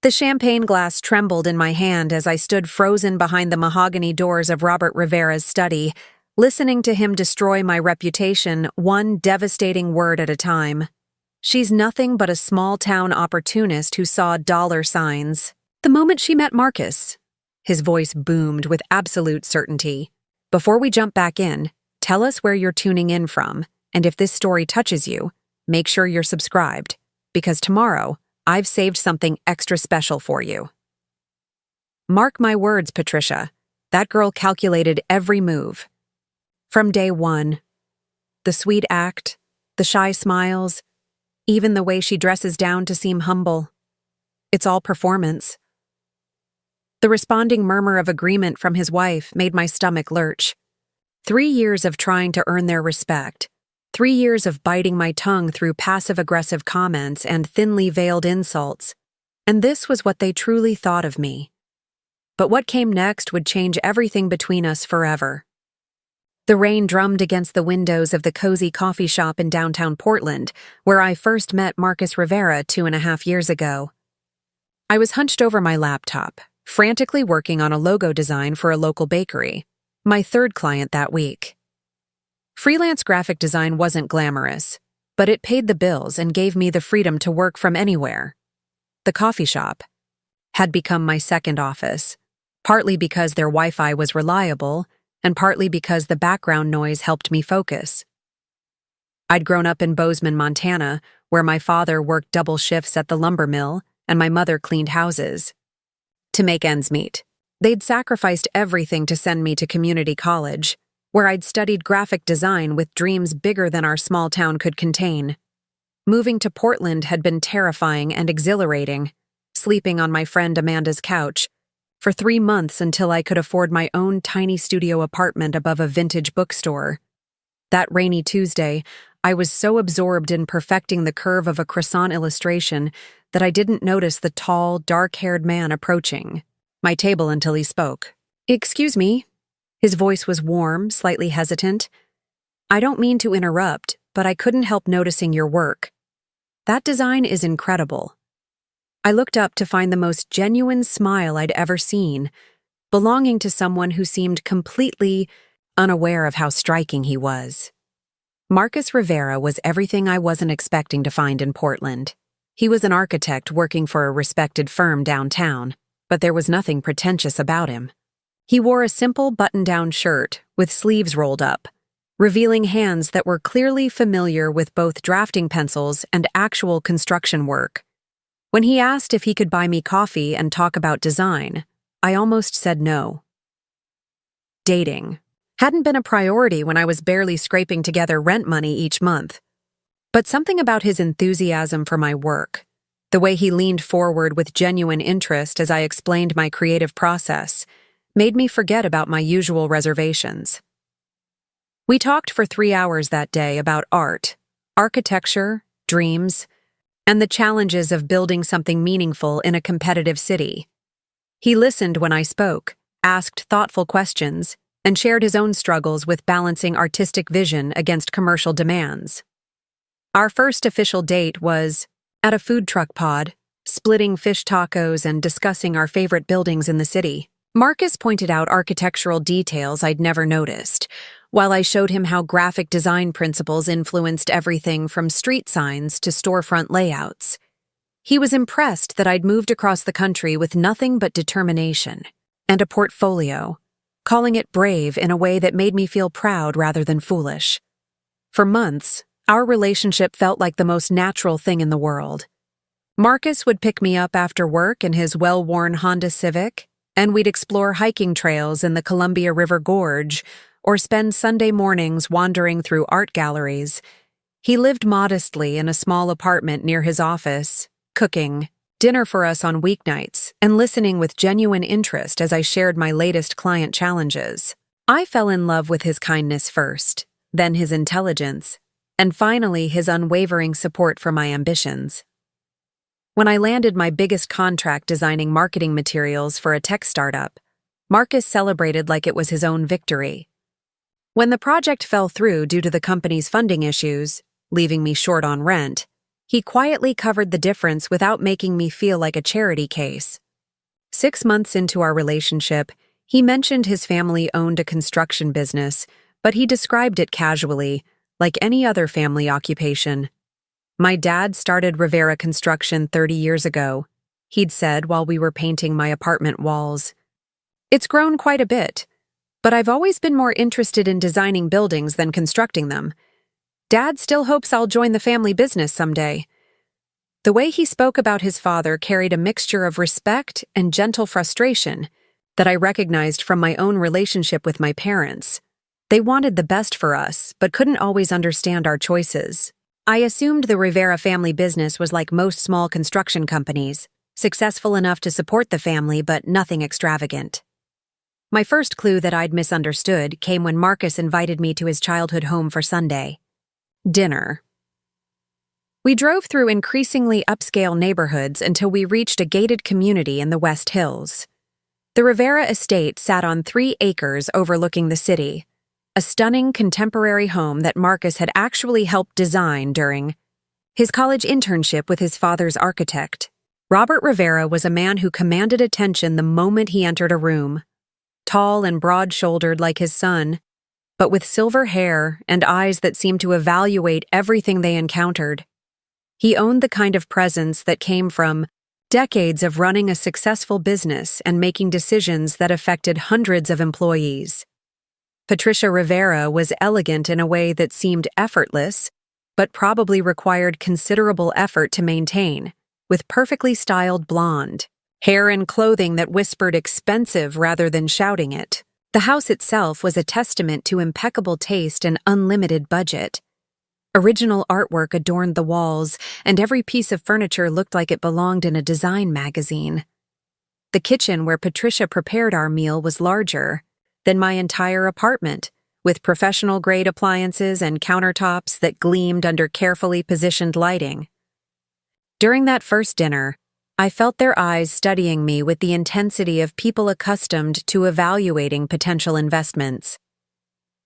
The champagne glass trembled in my hand as I stood frozen behind the mahogany doors of Robert Rivera's study, listening to him destroy my reputation one devastating word at a time. She's nothing but a small-town opportunist who saw dollar signs. The moment she met Marcus, his voice boomed with absolute certainty. Before we jump back in, tell us where you're tuning in from, and if this story touches you, make sure you're subscribed, because tomorrow, I've saved something extra special for you. Mark my words, Patricia. That girl calculated every move. From day one. The sweet act, the shy smiles, even the way she dresses down to seem humble. It's all performance. The responding murmur of agreement from his wife made my stomach lurch. 3 years of trying to earn their respect. 3 years of biting my tongue through passive-aggressive comments and thinly veiled insults. And this was what they truly thought of me. But what came next would change everything between us forever. The rain drummed against the windows of the cozy coffee shop in downtown Portland, where I first met Marcus Rivera 2.5 years ago. I was hunched over my laptop, frantically working on a logo design for a local bakery, my third client that week. Freelance graphic design wasn't glamorous, but it paid the bills and gave me the freedom to work from anywhere. The coffee shop had become my second office, partly because their Wi-Fi was reliable, and partly because the background noise helped me focus. I'd grown up in Bozeman, Montana, where my father worked double shifts at the lumber mill and my mother cleaned houses. To make ends meet, they'd sacrificed everything to send me to community college, where I'd studied graphic design with dreams bigger than our small town could contain. Moving to Portland had been terrifying and exhilarating, sleeping on my friend Amanda's couch, for 3 months until I could afford my own tiny studio apartment above a vintage bookstore. That rainy Tuesday, I was so absorbed in perfecting the curve of a croissant illustration that I didn't notice the tall, dark-haired man approaching my table until he spoke. "Excuse me." His voice was warm, slightly hesitant. "I don't mean to interrupt, but I couldn't help noticing your work. That design is incredible." I looked up to find the most genuine smile I'd ever seen, belonging to someone who seemed completely unaware of how striking he was. Marcus Rivera was everything I wasn't expecting to find in Portland. He was an architect working for a respected firm downtown, but there was nothing pretentious about him. He wore a simple button-down shirt with sleeves rolled up, revealing hands that were clearly familiar with both drafting pencils and actual construction work. When he asked if he could buy me coffee and talk about design, I almost said no. Dating hadn't been a priority when I was barely scraping together rent money each month. But something about his enthusiasm for my work, the way he leaned forward with genuine interest as I explained my creative process, made me forget about my usual reservations. We talked for 3 hours that day about art, architecture, dreams, and the challenges of building something meaningful in a competitive city. He listened when I spoke, asked thoughtful questions, and shared his own struggles with balancing artistic vision against commercial demands. Our first official date was at a food truck pod, splitting fish tacos and discussing our favorite buildings in the city. Marcus pointed out architectural details I'd never noticed, while I showed him how graphic design principles influenced everything from street signs to storefront layouts. He was impressed that I'd moved across the country with nothing but determination and a portfolio, calling it brave in a way that made me feel proud rather than foolish. For months, our relationship felt like the most natural thing in the world. Marcus would pick me up after work in his well-worn Honda Civic, and we'd explore hiking trails in the Columbia River Gorge or spend Sunday mornings wandering through art galleries. He lived modestly in a small apartment near his office, cooking dinner for us on weeknights and listening with genuine interest as I shared my latest client challenges. I fell in love with his kindness first, then his intelligence, and finally his unwavering support for my ambitions. When I landed my biggest contract designing marketing materials for a tech startup, Marcus celebrated like it was his own victory. When the project fell through due to the company's funding issues, leaving me short on rent, He quietly covered the difference without making me feel like a charity case. 6 months into our relationship, he mentioned his family owned a construction business, but he described it casually, like any other family occupation. "My dad started Rivera Construction 30 years ago," he'd said while we were painting my apartment walls. "It's grown quite a bit, but I've always been more interested in designing buildings than constructing them. Dad still hopes I'll join the family business someday." The way he spoke about his father carried a mixture of respect and gentle frustration that I recognized from my own relationship with my parents. They wanted the best for us, but couldn't always understand our choices. I assumed the Rivera family business was like most small construction companies, successful enough to support the family but nothing extravagant. My first clue that I'd misunderstood came when Marcus invited me to his childhood home for Sunday dinner. We drove through increasingly upscale neighborhoods until we reached a gated community in the West Hills. The Rivera estate sat on 3 acres overlooking the city, a stunning contemporary home that Marcus had actually helped design during his college internship with his father's architect. Robert Rivera was a man who commanded attention the moment he entered a room. Tall and broad-shouldered like his son, but with silver hair and eyes that seemed to evaluate everything they encountered. He owned the kind of presence that came from decades of running a successful business and making decisions that affected hundreds of employees. Patricia Rivera was elegant in a way that seemed effortless, but probably required considerable effort to maintain, with perfectly styled blonde hair and clothing that whispered expensive rather than shouting it. The house itself was a testament to impeccable taste and unlimited budget. Original artwork adorned the walls, and every piece of furniture looked like it belonged in a design magazine. The kitchen where Patricia prepared our meal was larger than my entire apartment, with professional-grade appliances and countertops that gleamed under carefully positioned lighting. During that first dinner, I felt their eyes studying me with the intensity of people accustomed to evaluating potential investments.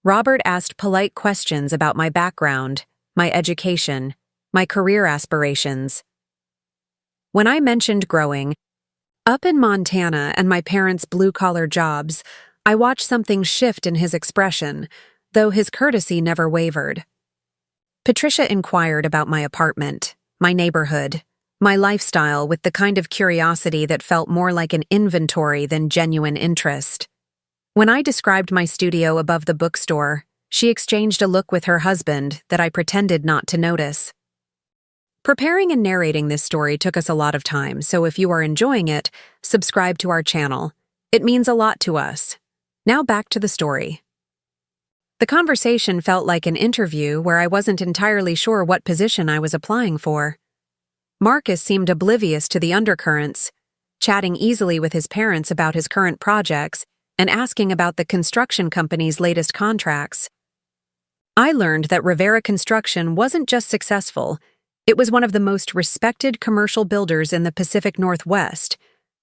Robert asked polite questions about my background, my education, my career aspirations. When I mentioned growing up in Montana and my parents' blue-collar jobs, I watched something shift in his expression, though his courtesy never wavered. Patricia inquired about my apartment, my neighborhood, my lifestyle with the kind of curiosity that felt more like an inventory than genuine interest. When I described my studio above the bookstore, she exchanged a look with her husband that I pretended not to notice. Preparing and narrating this story took us a lot of time, so if you are enjoying it, subscribe to our channel. It means a lot to us. Now back to the story. The conversation felt like an interview where I wasn't entirely sure what position I was applying for. Marcus seemed oblivious to the undercurrents, chatting easily with his parents about his current projects and asking about the construction company's latest contracts. I learned that Rivera Construction wasn't just successful, it was one of the most respected commercial builders in the Pacific Northwest,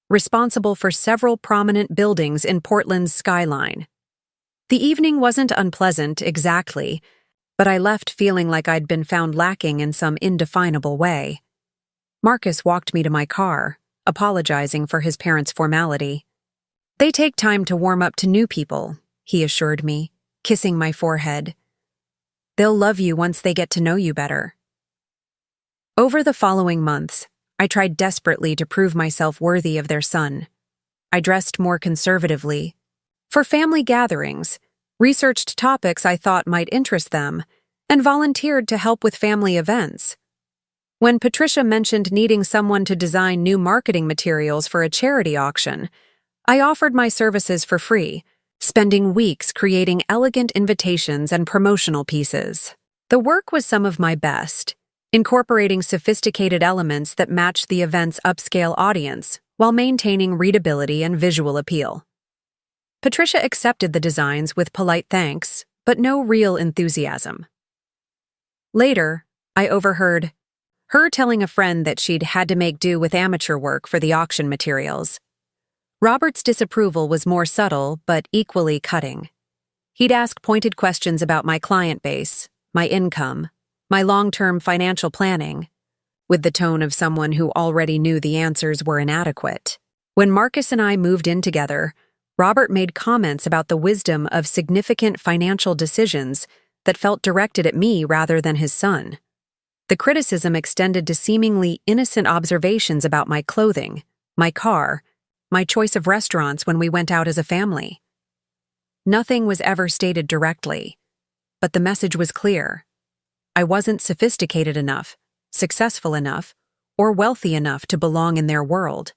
responsible for several prominent buildings in Portland's skyline. The evening wasn't unpleasant exactly, but I left feeling like I'd been found lacking in some indefinable way. Marcus walked me to my car, apologizing for his parents' formality. "They take time to warm up to new people," he assured me, kissing my forehead. "They'll love you once they get to know you better." Over the following months, I tried desperately to prove myself worthy of their son. I dressed more conservatively. For family gatherings, researched topics I thought might interest them, and volunteered to help with family events. When Patricia mentioned needing someone to design new marketing materials for a charity auction, I offered my services for free, spending weeks creating elegant invitations and promotional pieces. The work was some of my best, incorporating sophisticated elements that matched the event's upscale audience while maintaining readability and visual appeal. Patricia accepted the designs with polite thanks, but no real enthusiasm. Later, I overheard her telling a friend that she'd had to make do with amateur work for the auction materials. Robert's disapproval was more subtle, but equally cutting. He'd ask pointed questions about my client base, my income, my long-term financial planning, with the tone of someone who already knew the answers were inadequate. When Marcus and I moved in together, Robert made comments about the wisdom of significant financial decisions that felt directed at me rather than his son. The criticism extended to seemingly innocent observations about my clothing, my car, my choice of restaurants when we went out as a family. Nothing was ever stated directly, but the message was clear. I wasn't sophisticated enough, successful enough, or wealthy enough to belong in their world.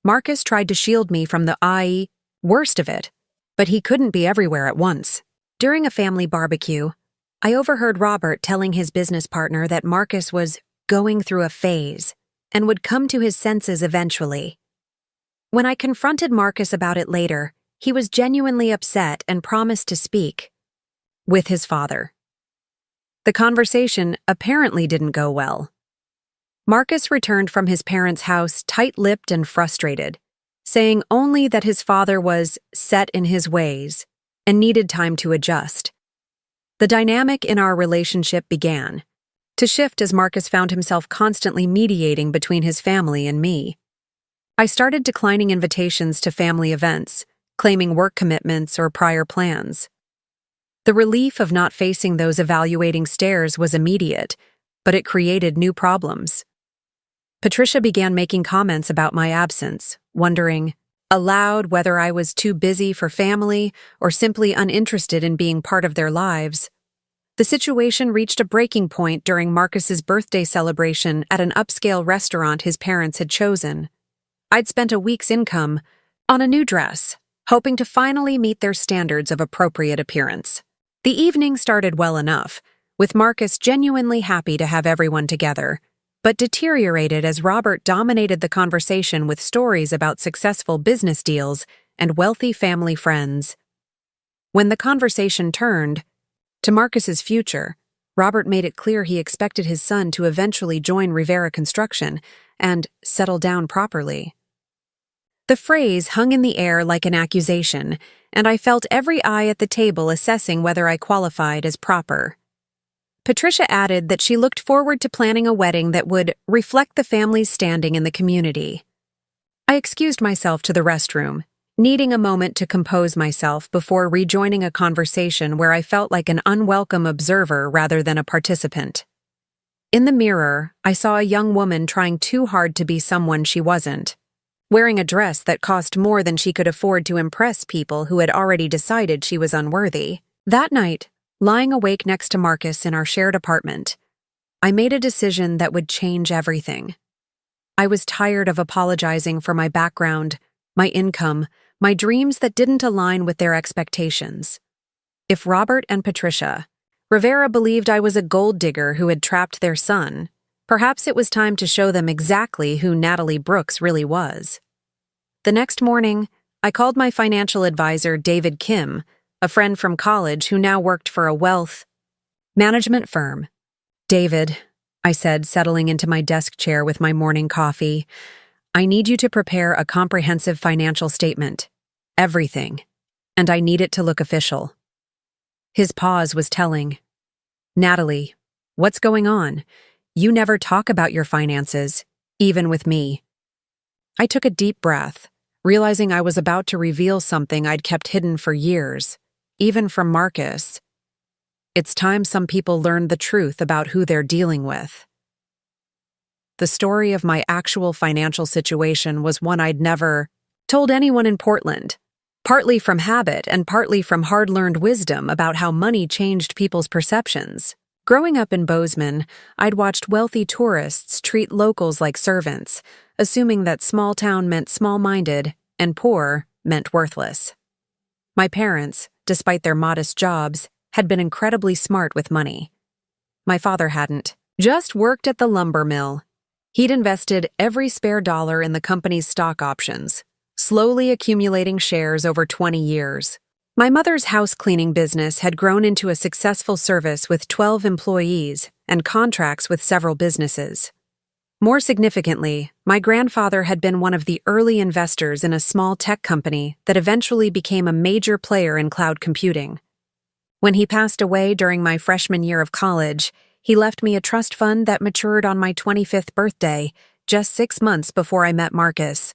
Marcus tried to shield me from the worst of it, but he couldn't be everywhere at once. During a family barbecue, I overheard Robert telling his business partner that Marcus was going through a phase and would come to his senses eventually. When I confronted Marcus about it later, he was genuinely upset and promised to speak with his father. The conversation apparently didn't go well. Marcus returned from his parents' house tight-lipped and frustrated, saying only that his father was set in his ways and needed time to adjust. The dynamic in our relationship began to shift as Marcus found himself constantly mediating between his family and me. I started declining invitations to family events, claiming work commitments or prior plans. The relief of not facing those evaluating stares was immediate, but it created new problems. Patricia began making comments about my absence, wondering aloud whether I was too busy for family or simply uninterested in being part of their lives. The situation reached a breaking point during Marcus's birthday celebration at an upscale restaurant his parents had chosen. I'd spent a week's income on a new dress, hoping to finally meet their standards of appropriate appearance. The evening started well enough, with Marcus genuinely happy to have everyone together, but deteriorated as Robert dominated the conversation with stories about successful business deals and wealthy family friends. When the conversation turned to Marcus's future, Robert made it clear he expected his son to eventually join Rivera Construction and settle down properly. The phrase hung in the air like an accusation, and I felt every eye at the table assessing whether I qualified as proper. Patricia added that she looked forward to planning a wedding that would reflect the family's standing in the community. I excused myself to the restroom, needing a moment to compose myself before rejoining a conversation where I felt like an unwelcome observer rather than a participant. In the mirror, I saw a young woman trying too hard to be someone she wasn't, wearing a dress that cost more than she could afford to impress people who had already decided she was unworthy. That night, lying awake next to Marcus in our shared apartment, I made a decision that would change everything. I was tired of apologizing for my background, my income, my dreams that didn't align with their expectations. If Robert and Patricia Rivera believed I was a gold digger who had trapped their son, perhaps it was time to show them exactly who Natalie Brooks really was. The next morning, I called my financial advisor, David Kim, a friend from college who now worked for a wealth management firm. "David," I said, settling into my desk chair with my morning coffee, "I need you to prepare a comprehensive financial statement. Everything. And I need it to look official." His pause was telling. "Natalie, what's going on? You never talk about your finances, even with me." I took a deep breath, realizing I was about to reveal something I'd kept hidden for years, even from Marcus. It's time some people learned the truth about who they're dealing with. The story of my actual financial situation was one I'd never told anyone in Portland, partly from habit and partly from hard-learned wisdom about how money changed people's perceptions. Growing up in Bozeman, I'd watched wealthy tourists treat locals like servants, assuming that small town meant small-minded and poor meant worthless. My parents, despite their modest jobs, had been incredibly smart with money. My father hadn't, just worked at the lumber mill. He'd invested every spare dollar in the company's stock options, slowly accumulating shares over 20 years. My mother's house cleaning business had grown into a successful service with 12 employees and contracts with several businesses. More significantly, my grandfather had been one of the early investors in a small tech company that eventually became a major player in cloud computing. When he passed away during my freshman year of college, He left me a trust fund that matured on my 25th birthday, just 6 months before I met Marcus.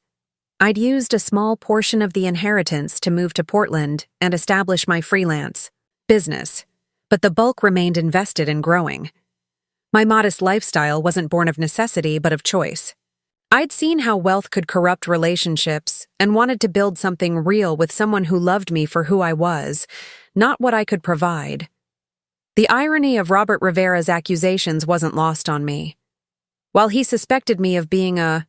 I'd used a small portion of the inheritance to move to Portland and establish my freelance business, but the bulk remained invested in growing. My modest lifestyle wasn't born of necessity but of choice. I'd seen how wealth could corrupt relationships and wanted to build something real with someone who loved me for who I was, not what I could provide. The irony of Robert Rivera's accusations wasn't lost on me. While he suspected me of being a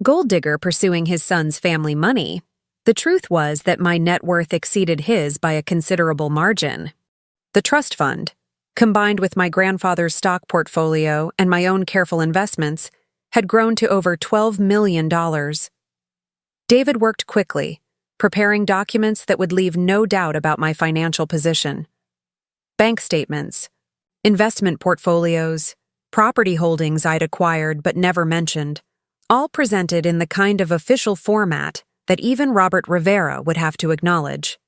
gold digger pursuing his son's family money, the truth was that my net worth exceeded his by a considerable margin. The trust fund, combined with my grandfather's stock portfolio and my own careful investments, had grown to over $12 million. David worked quickly, preparing documents that would leave no doubt about my financial position. Bank statements, investment portfolios, property holdings I'd acquired but never mentioned, all presented in the kind of official format that even Robert Rivera would have to acknowledge.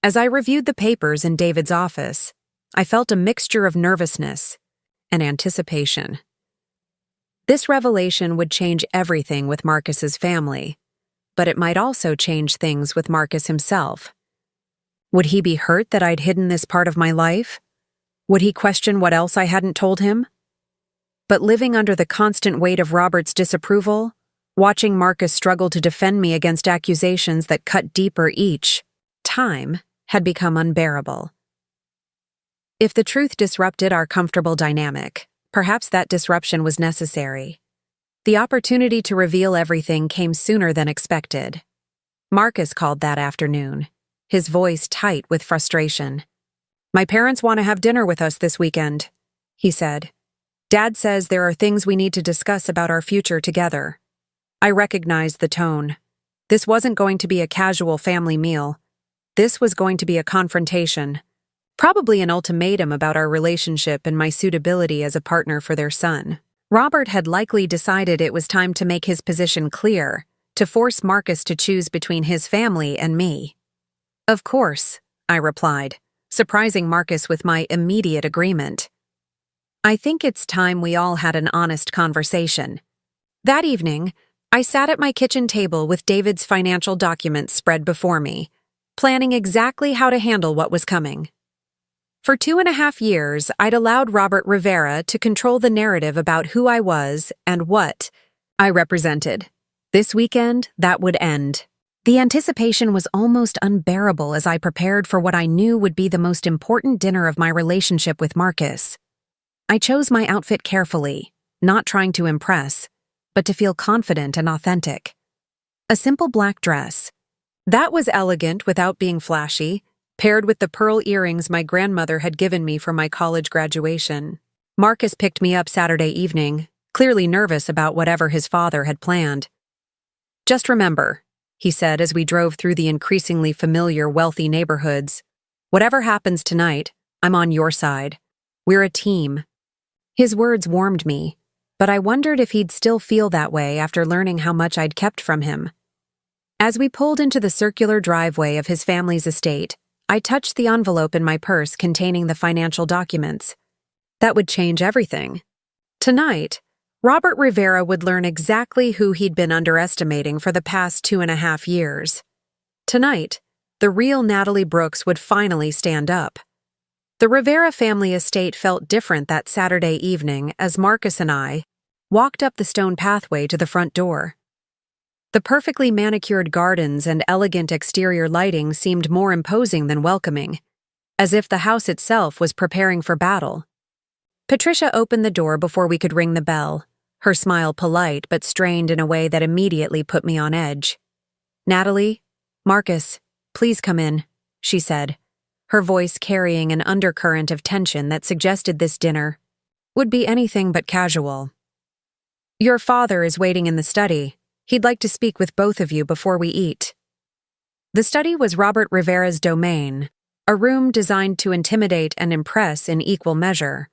As I reviewed the papers in David's office, I felt a mixture of nervousness and anticipation. This revelation would change everything with Marcus's family, but it might also change things with Marcus himself. Would he be hurt that I'd hidden this part of my life? Would he question what else I hadn't told him? But living under the constant weight of Robert's disapproval, watching Marcus struggle to defend me against accusations that cut deeper each time, had become unbearable. If the truth disrupted our comfortable dynamic, perhaps that disruption was necessary. The opportunity to reveal everything came sooner than expected. Marcus called that afternoon, his voice tight with frustration. "My parents want to have dinner with us this weekend," he said. "Dad says there are things we need to discuss about our future together." I recognized the tone. This wasn't going to be a casual family meal. This was going to be a confrontation. Probably an ultimatum about our relationship and my suitability as a partner for their son. Robert had likely decided it was time to make his position clear, to force Marcus to choose between his family and me. "Of course," I replied, surprising Marcus with my immediate agreement. "I think it's time we all had an honest conversation." That evening, I sat at my kitchen table with David's financial documents spread before me, planning exactly how to handle what was coming. For 2.5 years, I'd allowed Robert Rivera to control the narrative about who I was and what I represented. This weekend, that would end. The anticipation was almost unbearable as I prepared for what I knew would be the most important dinner of my relationship with Marcus. I chose my outfit carefully, not trying to impress, but to feel confident and authentic. A simple black dress. That was elegant without being flashy, paired with the pearl earrings my grandmother had given me for my college graduation. Marcus picked me up Saturday evening, clearly nervous about whatever his father had planned. "Just remember," he said as we drove through the increasingly familiar, wealthy neighborhoods, "whatever happens tonight, I'm on your side. We're a team." His words warmed me, but I wondered if he'd still feel that way after learning how much I'd kept from him. As we pulled into the circular driveway of his family's estate, I touched the envelope in my purse containing the financial documents. That would change everything. Tonight, Robert Rivera would learn exactly who he'd been underestimating for the past 2.5 years. Tonight, the real Natalie Brooks would finally stand up. The Rivera family estate felt different that Saturday evening as Marcus and I walked up the stone pathway to the front door. The perfectly manicured gardens and elegant exterior lighting seemed more imposing than welcoming, as if the house itself was preparing for battle. Patricia opened the door before we could ring the bell, her smile polite but strained in a way that immediately put me on edge. "Natalie, Marcus, please come in," she said, her voice carrying an undercurrent of tension that suggested this dinner would be anything but casual. "Your father is waiting in the study. He'd like to speak with both of you before we eat." The study was Robert Rivera's domain, a room designed to intimidate and impress in equal measure.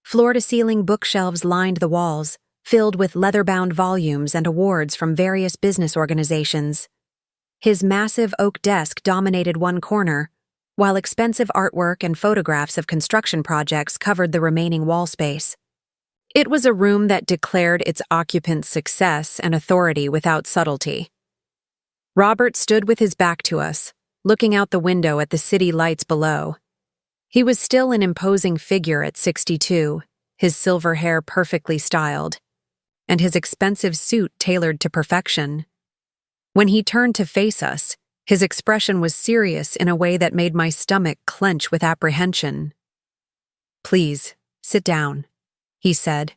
Floor-to-ceiling bookshelves lined the walls, filled with leather-bound volumes and awards from various business organizations. His massive oak desk dominated one corner, while expensive artwork and photographs of construction projects covered the remaining wall space. It was a room that declared its occupant's success and authority without subtlety. Robert stood with his back to us, looking out the window at the city lights below. He was still an imposing figure at 62, his silver hair perfectly styled, and his expensive suit tailored to perfection. When he turned to face us, his expression was serious in a way that made my stomach clench with apprehension. "Please, sit down," he said,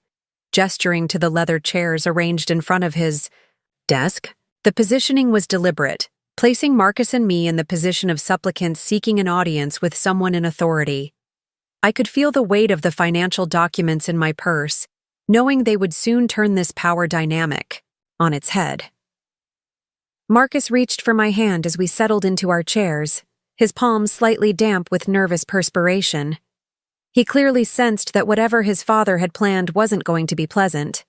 gesturing to the leather chairs arranged in front of his desk. The positioning was deliberate, placing Marcus and me in the position of supplicants seeking an audience with someone in authority. I could feel the weight of the financial documents in my purse, knowing they would soon turn this power dynamic on its head. Marcus reached for my hand as we settled into our chairs, his palms slightly damp with nervous perspiration. He clearly sensed that whatever his father had planned wasn't going to be pleasant.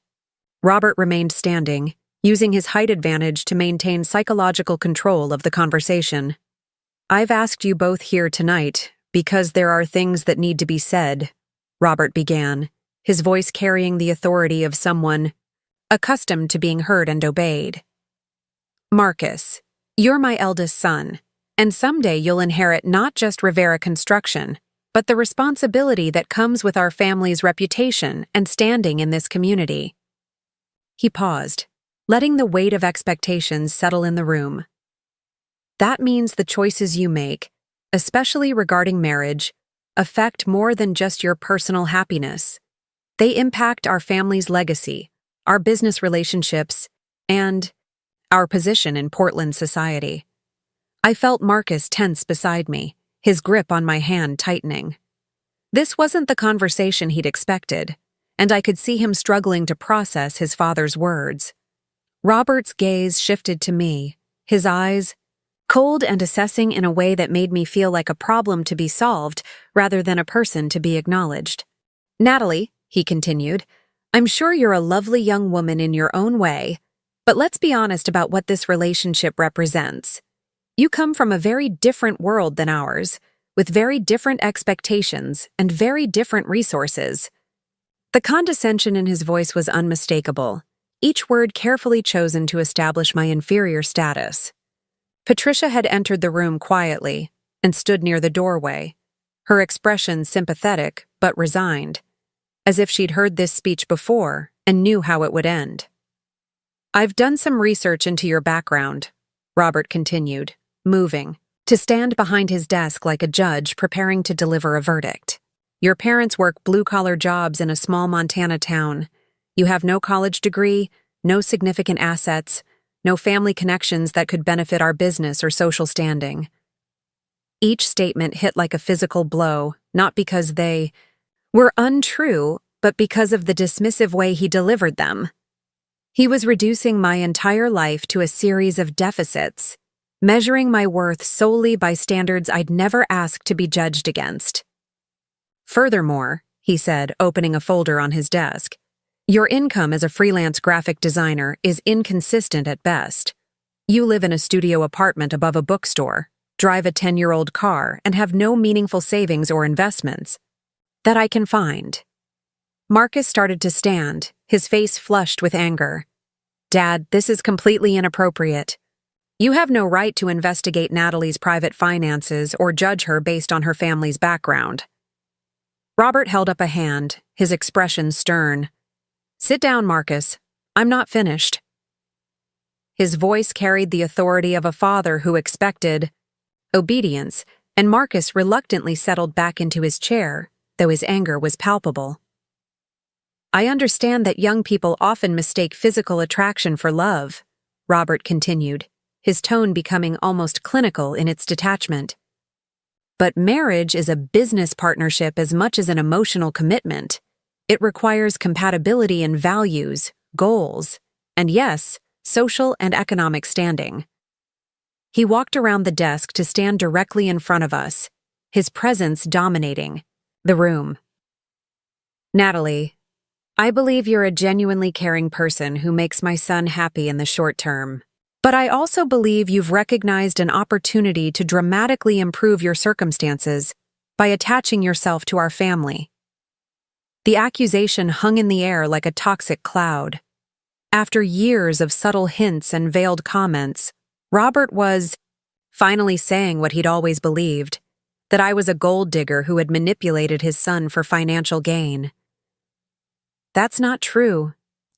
Robert remained standing, using his height advantage to maintain psychological control of the conversation. "I've asked you both here tonight because there are things that need to be said," Robert began, his voice carrying the authority of someone accustomed to being heard and obeyed. "Marcus, you're my eldest son, and someday you'll inherit not just Rivera Construction, but the responsibility that comes with our family's reputation and standing in this community." He paused, letting the weight of expectations settle in the room. "That means the choices you make, especially regarding marriage, affect more than just your personal happiness. They impact our family's legacy, our business relationships, and our position in Portland society." I felt Marcus tense beside me, his grip on my hand tightening. This wasn't the conversation he'd expected, and I could see him struggling to process his father's words. Robert's gaze shifted to me, his eyes cold and assessing in a way that made me feel like a problem to be solved rather than a person to be acknowledged. "Natalie," he continued, "I'm sure you're a lovely young woman in your own way, but let's be honest about what this relationship represents. You come from a very different world than ours, with very different expectations and very different resources." The condescension in his voice was unmistakable, each word carefully chosen to establish my inferior status. Patricia had entered the room quietly and stood near the doorway, her expression sympathetic but resigned, as if she'd heard this speech before and knew how it would end. "I've done some research into your background," Robert continued, moving, to stand behind his desk like a judge preparing to deliver a verdict. "Your parents work blue-collar jobs in a small Montana town. You have no college degree, no significant assets, no family connections that could benefit our business or social standing." Each statement hit like a physical blow, not because they were untrue, but because of the dismissive way he delivered them. He was reducing my entire life to a series of deficits, measuring my worth solely by standards I'd never asked to be judged against. "Furthermore," he said, opening a folder on his desk, "your income as a freelance graphic designer is inconsistent at best. You live in a studio apartment above a bookstore, drive a 10-year-old car, and have no meaningful savings or investments that I can find." Marcus started to stand, his face flushed with anger. "Dad, this is completely inappropriate. You have no right to investigate Natalie's private finances or judge her based on her family's background." Robert held up a hand, his expression stern. "Sit down, Marcus. I'm not finished." His voice carried the authority of a father who expected obedience, and Marcus reluctantly settled back into his chair, though his anger was palpable. "I understand that young people often mistake physical attraction for love," Robert continued, his tone becoming almost clinical in its detachment. "But marriage is a business partnership as much as an emotional commitment. It requires compatibility in values, goals, and yes, social and economic standing." He walked around the desk to stand directly in front of us, his presence dominating the room. "Natalie, I believe you're a genuinely caring person who makes my son happy in the short term. But I also believe you've recognized an opportunity to dramatically improve your circumstances by attaching yourself to our family." The accusation hung in the air like a toxic cloud. After years of subtle hints and veiled comments, Robert was finally saying what he'd always believed, that I was a gold digger who had manipulated his son for financial gain. "That's not true,"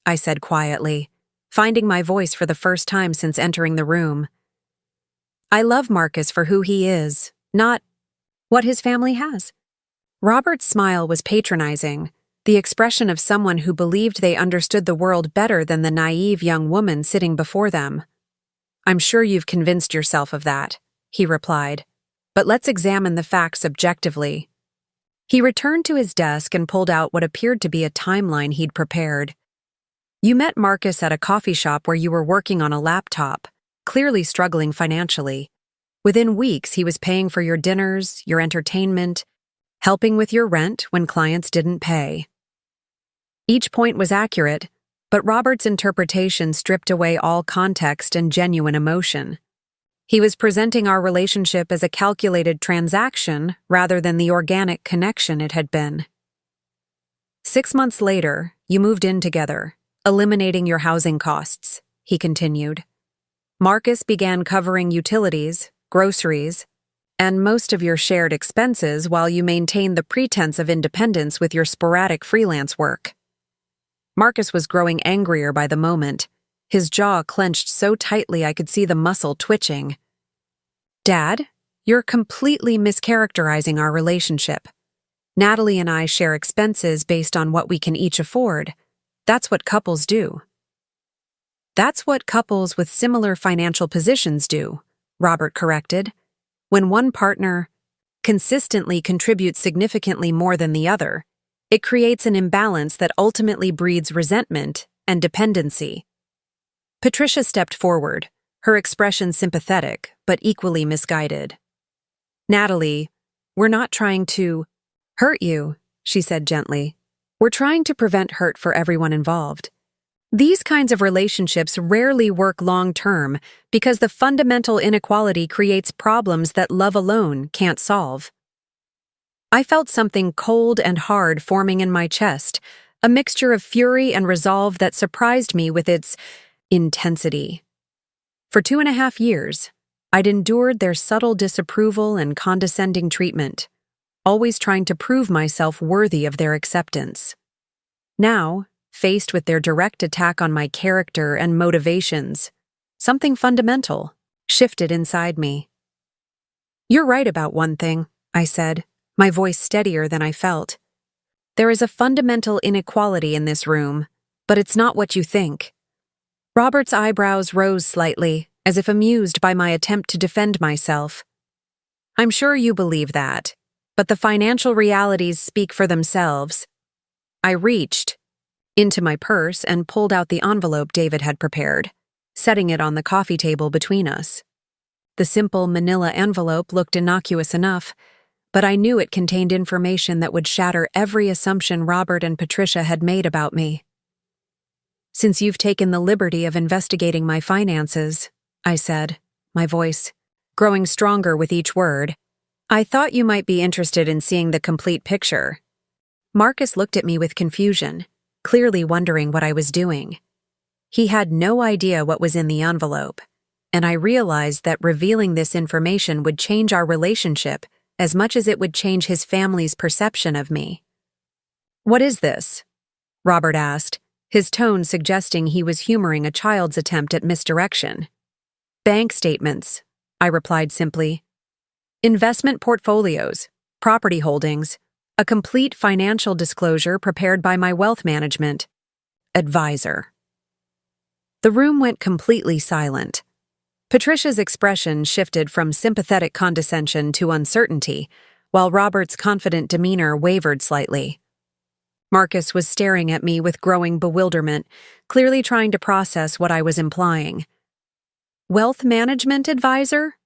I said quietly, finding my voice for the first time since entering the room. "I love Marcus for who he is, not what his family has." Robert's smile was patronizing, the expression of someone who believed they understood the world better than the naive young woman sitting before them. "I'm sure you've convinced yourself of that," he replied, "but let's examine the facts objectively." He returned to his desk and pulled out what appeared to be a timeline he'd prepared. "You met Marcus at a coffee shop where you were working on a laptop, clearly struggling financially. Within weeks, he was paying for your dinners, your entertainment, helping with your rent when clients didn't pay." Each point was accurate, but Robert's interpretation stripped away all context and genuine emotion. He was presenting our relationship as a calculated transaction rather than the organic connection it had been. "6 months later, you moved in together, eliminating your housing costs," he continued. "Marcus began covering utilities, groceries, and most of your shared expenses while you maintained the pretense of independence with your sporadic freelance work." Marcus was growing angrier by the moment, his jaw clenched so tightly I could see the muscle twitching. "Dad, you're completely mischaracterizing our relationship. Natalie and I share expenses based on what we can each afford. That's what couples do." "That's what couples with similar financial positions do," Robert corrected. "When one partner consistently contributes significantly more than the other, it creates an imbalance that ultimately breeds resentment and dependency." Patricia stepped forward, her expression sympathetic but equally misguided. "Natalie, we're not trying to hurt you," she said gently. "We're trying to prevent hurt for everyone involved. These kinds of relationships rarely work long-term because the fundamental inequality creates problems that love alone can't solve." I felt something cold and hard forming in my chest, a mixture of fury and resolve that surprised me with its intensity. For 2.5 years, I'd endured their subtle disapproval and condescending treatment, always trying to prove myself worthy of their acceptance. Now, faced with their direct attack on my character and motivations, something fundamental shifted inside me. "You're right about one thing," I said, my voice steadier than I felt. "There is a fundamental inequality in this room, but it's not what you think." Robert's eyebrows rose slightly, as if amused by my attempt to defend myself. "I'm sure you believe that, but the financial realities speak for themselves." I reached into my purse and pulled out the envelope David had prepared, setting it on the coffee table between us. The simple manila envelope looked innocuous enough, but I knew it contained information that would shatter every assumption Robert and Patricia had made about me. "Since you've taken the liberty of investigating my finances," I said, my voice growing stronger with each word, "I thought you might be interested in seeing the complete picture." Marcus looked at me with confusion, clearly wondering what I was doing. He had no idea what was in the envelope, and I realized that revealing this information would change our relationship as much as it would change his family's perception of me. "What is this?" Robert asked, his tone suggesting he was humoring a child's attempt at misdirection. "Bank statements," I replied simply. "Investment portfolios, property holdings, a complete financial disclosure prepared by my wealth management advisor." The room went completely silent. Patricia's expression shifted from sympathetic condescension to uncertainty, while Robert's confident demeanor wavered slightly. Marcus was staring at me with growing bewilderment, clearly trying to process what I was implying. "Wealth management advisor?"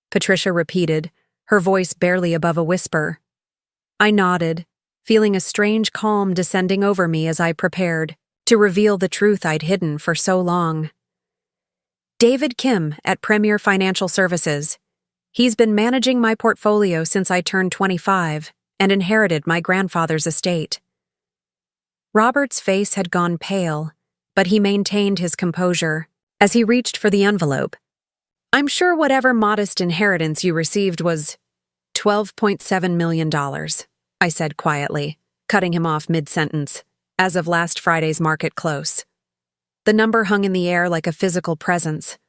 Patricia repeated, her voice barely above a whisper. I nodded, feeling a strange calm descending over me as I prepared to reveal the truth I'd hidden for so long. David Kim at Premier Financial Services. He's been managing my portfolio since I turned 25 and inherited my grandfather's estate. Robert's face had gone pale, but he maintained his composure as he reached for the envelope. I'm sure whatever modest inheritance you received was $12.7 million, I said quietly, cutting him off mid-sentence, as of last Friday's market close. The number hung in the air like a physical presence.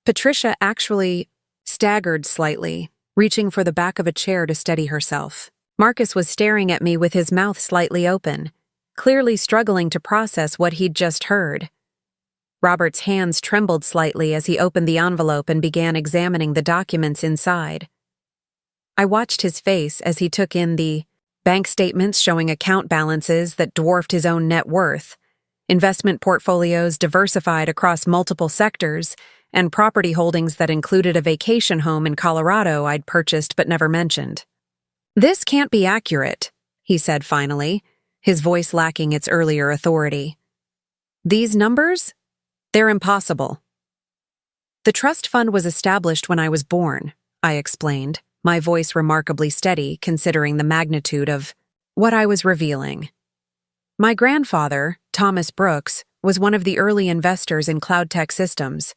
Patricia actually staggered slightly, reaching for the back of a chair to steady herself. Marcus was staring at me with his mouth slightly open, clearly struggling to process what he'd just heard. Robert's hands trembled slightly as he opened the envelope and began examining the documents inside. I watched his face as he took in the bank statements showing account balances that dwarfed his own net worth, investment portfolios diversified across multiple sectors, and property holdings that included a vacation home in Colorado I'd purchased but never mentioned. This can't be accurate, he said finally, his voice lacking its earlier authority. These numbers? They're impossible. The trust fund was established when I was born, I explained, my voice remarkably steady considering the magnitude of what I was revealing. My grandfather, Thomas Brooks, was one of the early investors in cloud tech systems.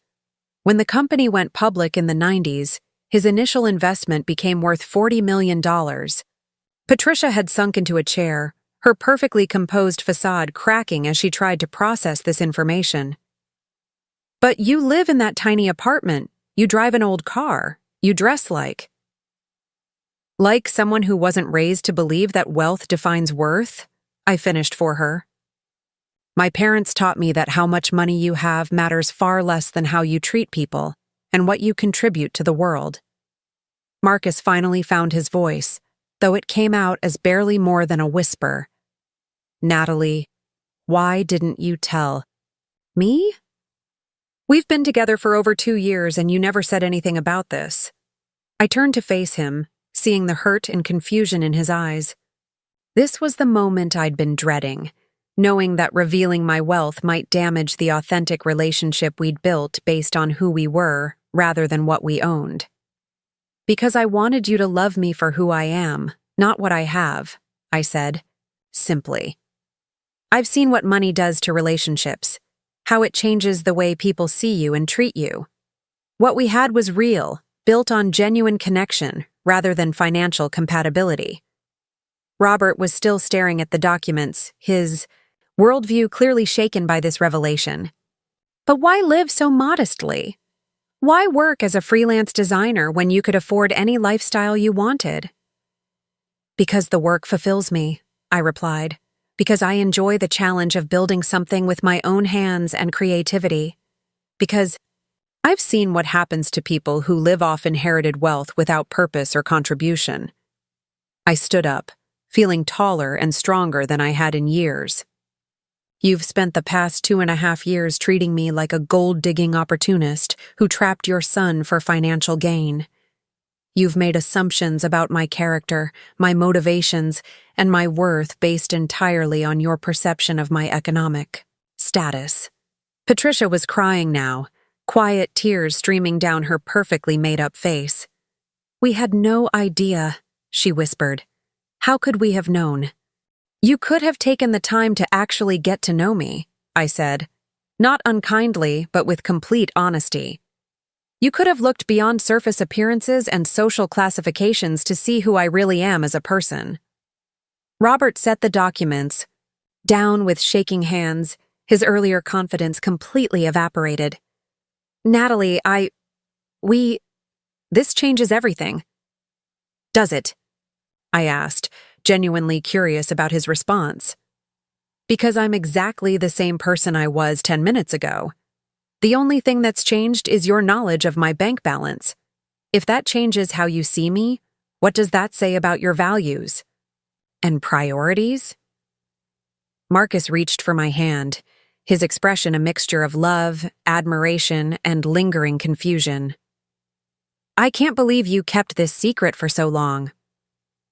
When the company went public in the 90s, his initial investment became worth $40 million. Patricia had sunk into a chair, her perfectly composed facade cracking as she tried to process this information. But you live in that tiny apartment, you drive an old car, you dress like someone who wasn't raised to believe that wealth defines worth, I finished for her. My parents taught me that how much money you have matters far less than how you treat people and what you contribute to the world. Marcus finally found his voice, though it came out as barely more than a whisper. Natalie, why didn't you tell me? We've been together for over 2 years and you never said anything about this. I turned to face him, seeing the hurt and confusion in his eyes. This was the moment I'd been dreading, knowing that revealing my wealth might damage the authentic relationship we'd built based on who we were rather than what we owned. Because I wanted you to love me for who I am, not what I have, I said, simply. I've seen what money does to relationships, how it changes the way people see you and treat you. What we had was real, built on genuine connection rather than financial compatibility. Robert was still staring at the documents, his worldview clearly shaken by this revelation. But why live so modestly? Why work as a freelance designer when you could afford any lifestyle you wanted? Because the work fulfills me, I replied. Because I enjoy the challenge of building something with my own hands and creativity. Because I've seen what happens to people who live off inherited wealth without purpose or contribution. I stood up, feeling taller and stronger than I had in years. You've spent the past 2.5 years treating me like a gold-digging opportunist who trapped your son for financial gain. You've made assumptions about my character, my motivations, and my worth based entirely on your perception of my economic status. Patricia was crying now, quiet tears streaming down her perfectly made-up face. We had no idea, she whispered. How could we have known? You could have taken the time to actually get to know me, I said. Not unkindly, but with complete honesty. You could have looked beyond surface appearances and social classifications to see who I really am as a person. Robert set the documents down with shaking hands, his earlier confidence completely evaporated. Natalie, this changes everything. Does it? I asked, genuinely curious about his response. Because I'm exactly the same person I was 10 minutes ago. The only thing that's changed is your knowledge of my bank balance. If that changes how you see me, what does that say about your values? And priorities? Marcus reached for my hand, his expression a mixture of love, admiration, and lingering confusion. I can't believe you kept this secret for so long.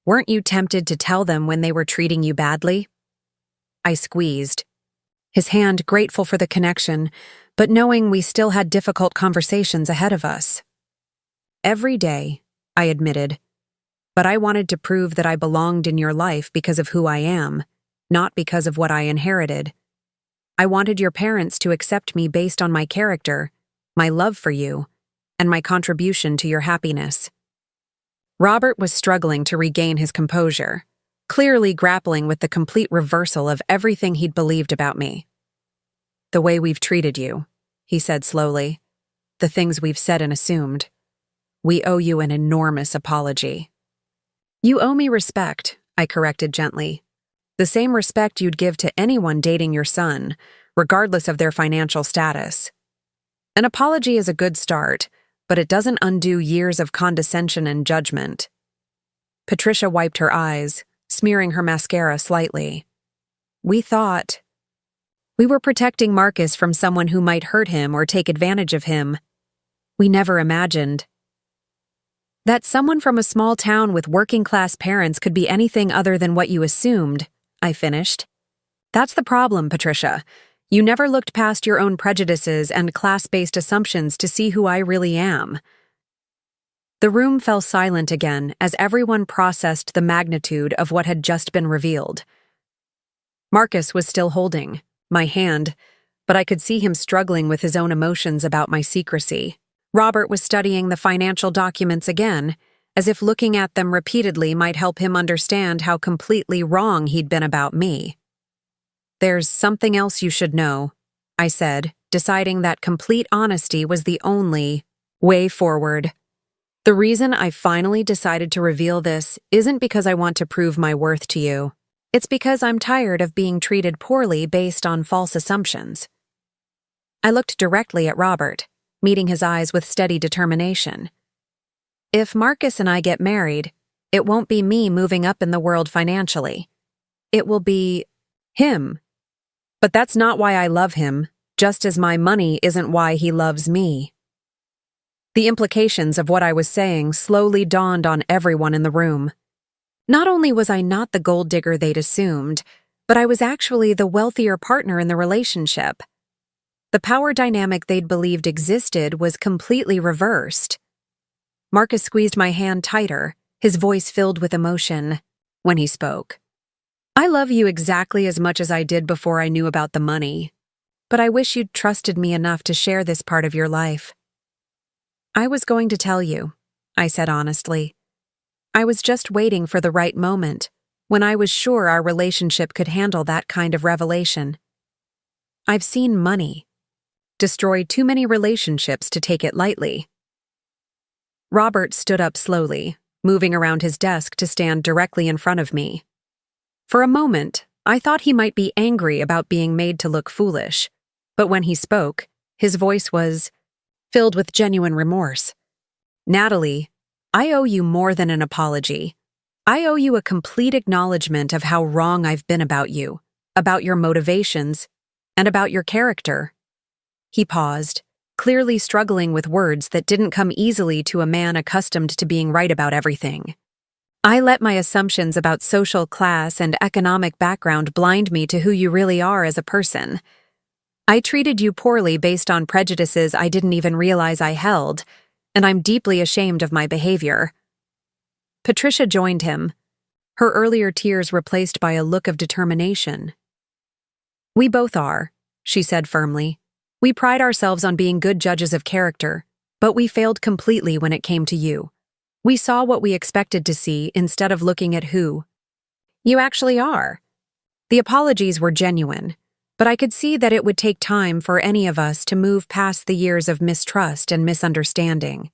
Weren't you tempted to tell them when they were treating you badly? I squeezed, his hand grateful for the connection, but knowing we still had difficult conversations ahead of us. Every day, I admitted, but I wanted to prove that I belonged in your life because of who I am, not because of what I inherited. I wanted your parents to accept me based on my character, my love for you, and my contribution to your happiness. Robert was struggling to regain his composure, clearly grappling with the complete reversal of everything he'd believed about me. "The way we've treated you," he said slowly. "The things we've said and assumed. We owe you an enormous apology." "You owe me respect," I corrected gently. "The same respect you'd give to anyone dating your son, regardless of their financial status. An apology is a good start, but it doesn't undo years of condescension and judgment." Patricia wiped her eyes, smearing her mascara slightly. "We thought we were protecting Marcus from someone who might hurt him or take advantage of him. We never imagined that someone from a small town with working-class parents could be anything other than what you assumed," I finished. "That's the problem, Patricia. You never looked past your own prejudices and class-based assumptions to see who I really am." The room fell silent again as everyone processed the magnitude of what had just been revealed. Marcus was still holding my hand, but I could see him struggling with his own emotions about my secrecy. Robert was studying the financial documents again, as if looking at them repeatedly might help him understand how completely wrong he'd been about me. "There's something else you should know," I said, deciding that complete honesty was the only way forward. "The reason I finally decided to reveal this isn't because I want to prove my worth to you. It's because I'm tired of being treated poorly based on false assumptions." I looked directly at Robert, meeting his eyes with steady determination. "If Marcus and I get married, it won't be me moving up in the world financially. It will be him. But that's not why I love him, just as my money isn't why he loves me." The implications of what I was saying slowly dawned on everyone in the room. Not only was I not the gold digger they'd assumed, but I was actually the wealthier partner in the relationship. The power dynamic they'd believed existed was completely reversed. Marcus squeezed my hand tighter, his voice filled with emotion, when he spoke. "I love you exactly as much as I did before I knew about the money, but I wish you'd trusted me enough to share this part of your life." "I was going to tell you," I said honestly. "I was just waiting for the right moment, when I was sure our relationship could handle that kind of revelation. I've seen money destroy too many relationships to take it lightly." Robert stood up slowly, moving around his desk to stand directly in front of me. For a moment, I thought he might be angry about being made to look foolish, but when he spoke, his voice was filled with genuine remorse. "Natalie, I owe you more than an apology. I owe you a complete acknowledgement of how wrong I've been about you, about your motivations, and about your character." He paused, clearly struggling with words that didn't come easily to a man accustomed to being right about everything. "I let my assumptions about social class and economic background blind me to who you really are as a person. I treated you poorly based on prejudices I didn't even realize I held, and I'm deeply ashamed of my behavior." Patricia joined him, her earlier tears replaced by a look of determination. "We both are," she said firmly. "We pride ourselves on being good judges of character, but we failed completely when it came to you. We saw what we expected to see instead of looking at who you actually are." The apologies were genuine, but I could see that it would take time for any of us to move past the years of mistrust and misunderstanding.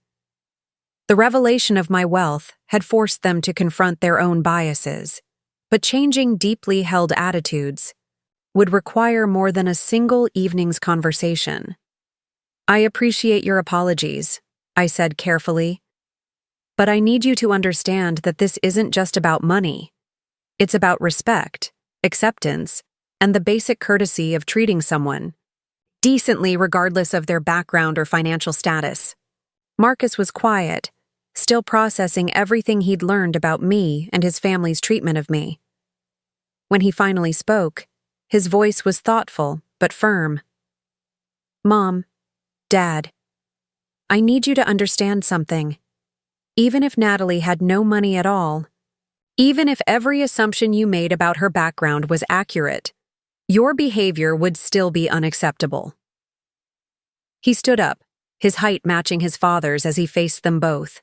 The revelation of my wealth had forced them to confront their own biases, but changing deeply held attitudes would require more than a single evening's conversation. "I appreciate your apologies," I said carefully, "but I need you to understand that this isn't just about money. It's about respect, acceptance, and the basic courtesy of treating someone decently regardless of their background or financial status." Marcus was quiet, still processing everything he'd learned about me and his family's treatment of me. When he finally spoke, his voice was thoughtful but firm. Mom, Dad, I need you to understand something. Even if Natalie had no money at all, even if every assumption you made about her background was accurate, your behavior would still be unacceptable. He stood up, his height matching his father's as he faced them both.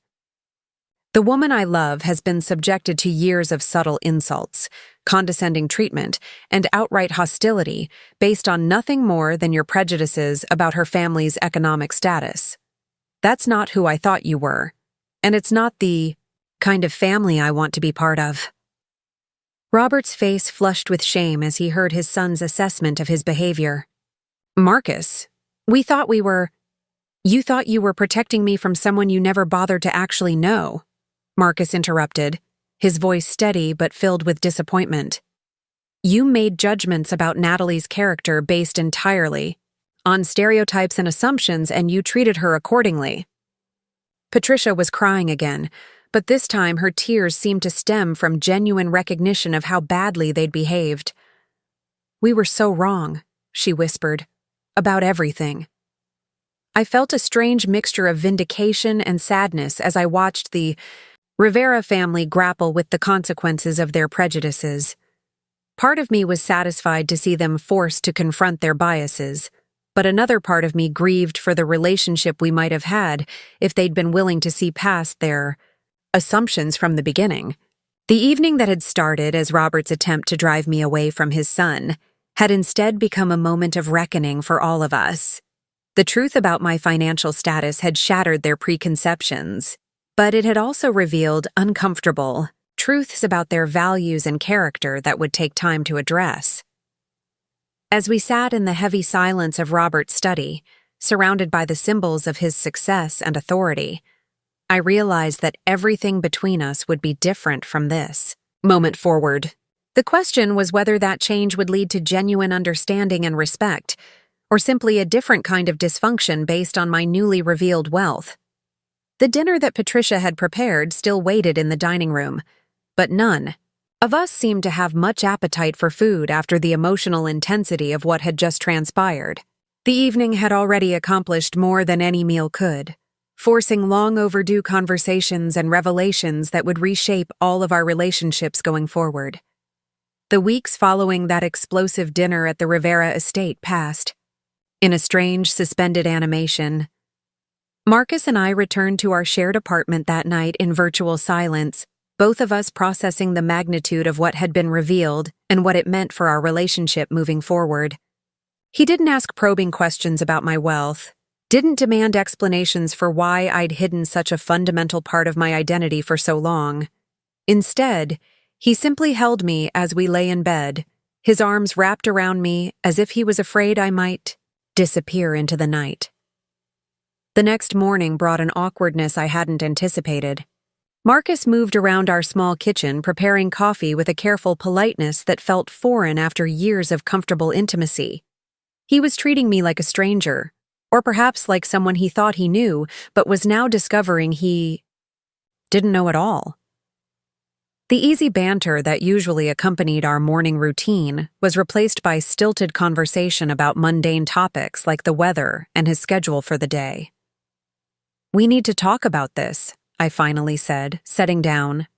The woman I love has been subjected to years of subtle insults, condescending treatment, and outright hostility based on nothing more than your prejudices about her family's economic status. That's not who I thought you were, and it's not the kind of family I want to be part of. Robert's face flushed with shame as he heard his son's assessment of his behavior. Marcus, you thought you were protecting me from someone you never bothered to actually know, Marcus interrupted, his voice steady but filled with disappointment. You made judgments about Natalie's character based entirely on stereotypes and assumptions, and you treated her accordingly. Patricia was crying again, but this time her tears seemed to stem from genuine recognition of how badly they'd behaved. We were so wrong, she whispered, about everything. I felt a strange mixture of vindication and sadness as I watched the Rivera family grapple with the consequences of their prejudices. Part of me was satisfied to see them forced to confront their biases, but another part of me grieved for the relationship we might have had if they'd been willing to see past their assumptions from the beginning. The evening that had started as Robert's attempt to drive me away from his son had instead become a moment of reckoning for all of us. The truth about my financial status had shattered their preconceptions, but it had also revealed uncomfortable truths about their values and character that would take time to address. As we sat in the heavy silence of Robert's study, surrounded by the symbols of his success and authority, I realized that everything between us would be different from this moment forward. The question was whether that change would lead to genuine understanding and respect, or simply a different kind of dysfunction based on my newly revealed wealth. The dinner that Patricia had prepared still waited in the dining room, but none of us seemed to have much appetite for food after the emotional intensity of what had just transpired. The evening had already accomplished more than any meal could, forcing long overdue conversations and revelations that would reshape all of our relationships going forward. The weeks following that explosive dinner at the Rivera estate passed in a strange, suspended animation. Marcus and I returned to our shared apartment that night in virtual silence, both of us processing the magnitude of what had been revealed and what it meant for our relationship moving forward. He didn't ask probing questions about my wealth, didn't demand explanations for why I'd hidden such a fundamental part of my identity for so long. Instead, he simply held me as we lay in bed, his arms wrapped around me as if he was afraid I might disappear into the night. The next morning brought an awkwardness I hadn't anticipated. Marcus moved around our small kitchen, preparing coffee with a careful politeness that felt foreign after years of comfortable intimacy. He was treating me like a stranger, or perhaps like someone he thought he knew, but was now discovering he didn't know at all. The easy banter that usually accompanied our morning routine was replaced by stilted conversation about mundane topics like the weather and his schedule for the day. We need to talk about this, I finally said, setting down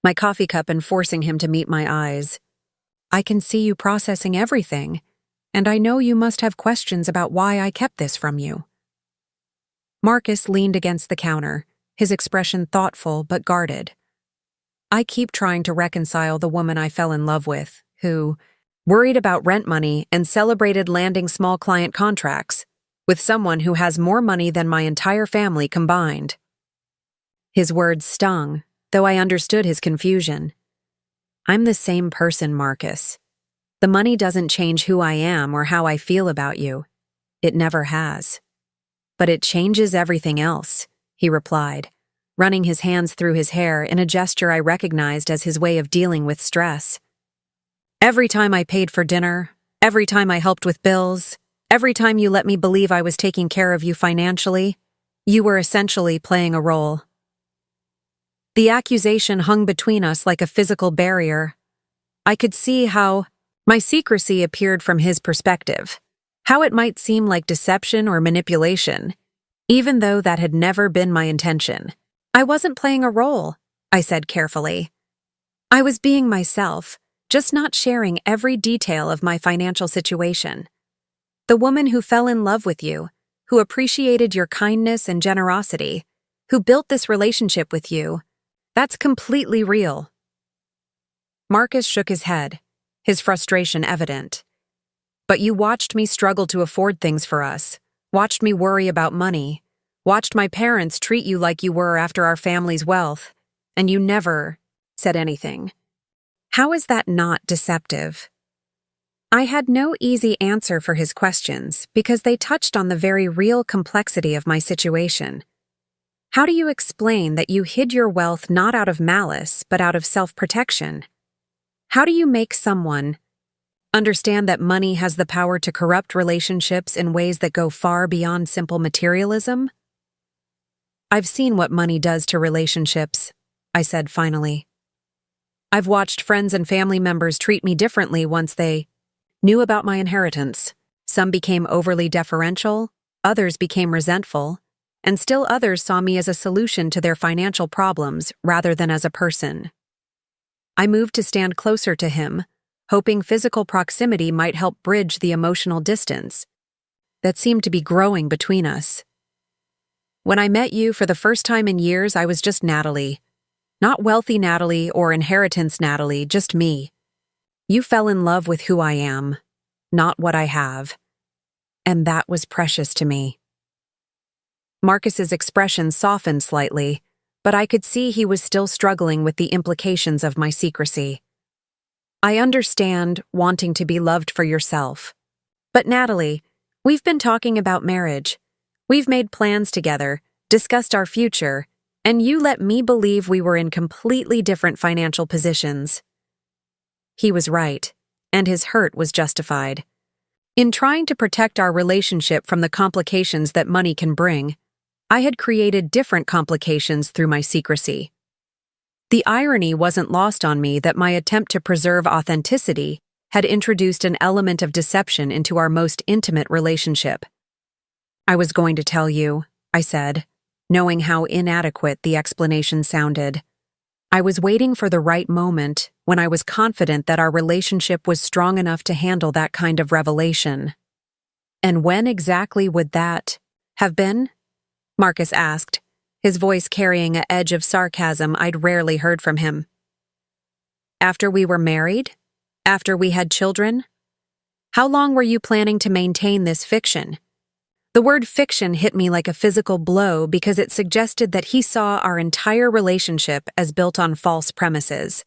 my coffee cup and forcing him to meet my eyes. I can see you processing everything, and I know you must have questions about why I kept this from you. Marcus leaned against the counter, his expression thoughtful but guarded. I keep trying to reconcile the woman I fell in love with, who worried about rent money and celebrated landing small client contracts, with someone who has more money than my entire family combined. His words stung, though I understood his confusion. I'm the same person, Marcus. The money doesn't change who I am or how I feel about you. It never has. But it changes everything else, he replied, running his hands through his hair in a gesture I recognized as his way of dealing with stress. Every time I paid for dinner, every time I helped with bills, every time you let me believe I was taking care of you financially, you were essentially playing a role. The accusation hung between us like a physical barrier. I could see how my secrecy appeared from his perspective. how it might seem like deception or manipulation, even though that had never been my intention. I wasn't playing a role, I said carefully. I was being myself, just not sharing every detail of my financial situation. The woman who fell in love with you, who appreciated your kindness and generosity, who built this relationship with you, that's completely real. Marcus shook his head, his frustration evident. But you watched me struggle to afford things for us, watched me worry about money, watched my parents treat you like you were after our family's wealth, and you never said anything. How is that not deceptive? I had no easy answer for his questions because they touched on the very real complexity of my situation. How do you explain that you hid your wealth not out of malice but out of self-protection? How do you make someone understand that money has the power to corrupt relationships in ways that go far beyond simple materialism? I've seen what money does to relationships, I said finally. I've watched friends and family members treat me differently once they knew about my inheritance. Some became overly deferential, others became resentful, and still others saw me as a solution to their financial problems rather than as a person. I moved to stand closer to him, hoping physical proximity might help bridge the emotional distance that seemed to be growing between us. When I met you for the first time in years, I was just Natalie. Not wealthy Natalie or inheritance Natalie, just me. You fell in love with who I am, not what I have. And that was precious to me. Marcus's expression softened slightly, but I could see he was still struggling with the implications of my secrecy. I understand wanting to be loved for yourself. But Natalie, we've been talking about marriage. We've made plans together, discussed our future, and you let me believe we were in completely different financial positions. He was right, and his hurt was justified. In trying to protect our relationship from the complications that money can bring, I had created different complications through my secrecy. The irony wasn't lost on me that my attempt to preserve authenticity had introduced an element of deception into our most intimate relationship. I was going to tell you, I said, knowing how inadequate the explanation sounded. I was waiting for the right moment when I was confident that our relationship was strong enough to handle that kind of revelation. And when exactly would that have been? Marcus asked, his voice carrying an edge of sarcasm I'd rarely heard from him. After we were married? After we had children? How long were you planning to maintain this fiction? The word fiction hit me like a physical blow because it suggested that he saw our entire relationship as built on false premises.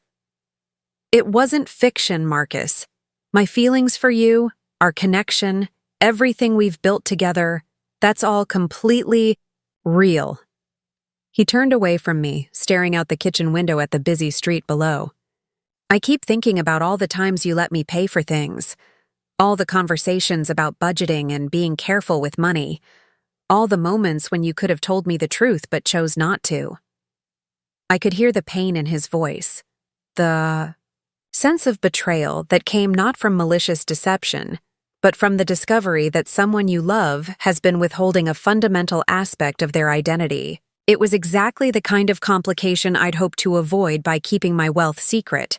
It wasn't fiction, Marcus. My feelings for you, our connection, everything we've built together, that's all completely real. He turned away from me, staring out the kitchen window at the busy street below. I keep thinking about all the times you let me pay for things, all the conversations about budgeting and being careful with money, all the moments when you could have told me the truth but chose not to. I could hear the pain in his voice, the sense of betrayal that came not from malicious deception, but from the discovery that someone you love has been withholding a fundamental aspect of their identity. It was exactly the kind of complication I'd hoped to avoid by keeping my wealth secret,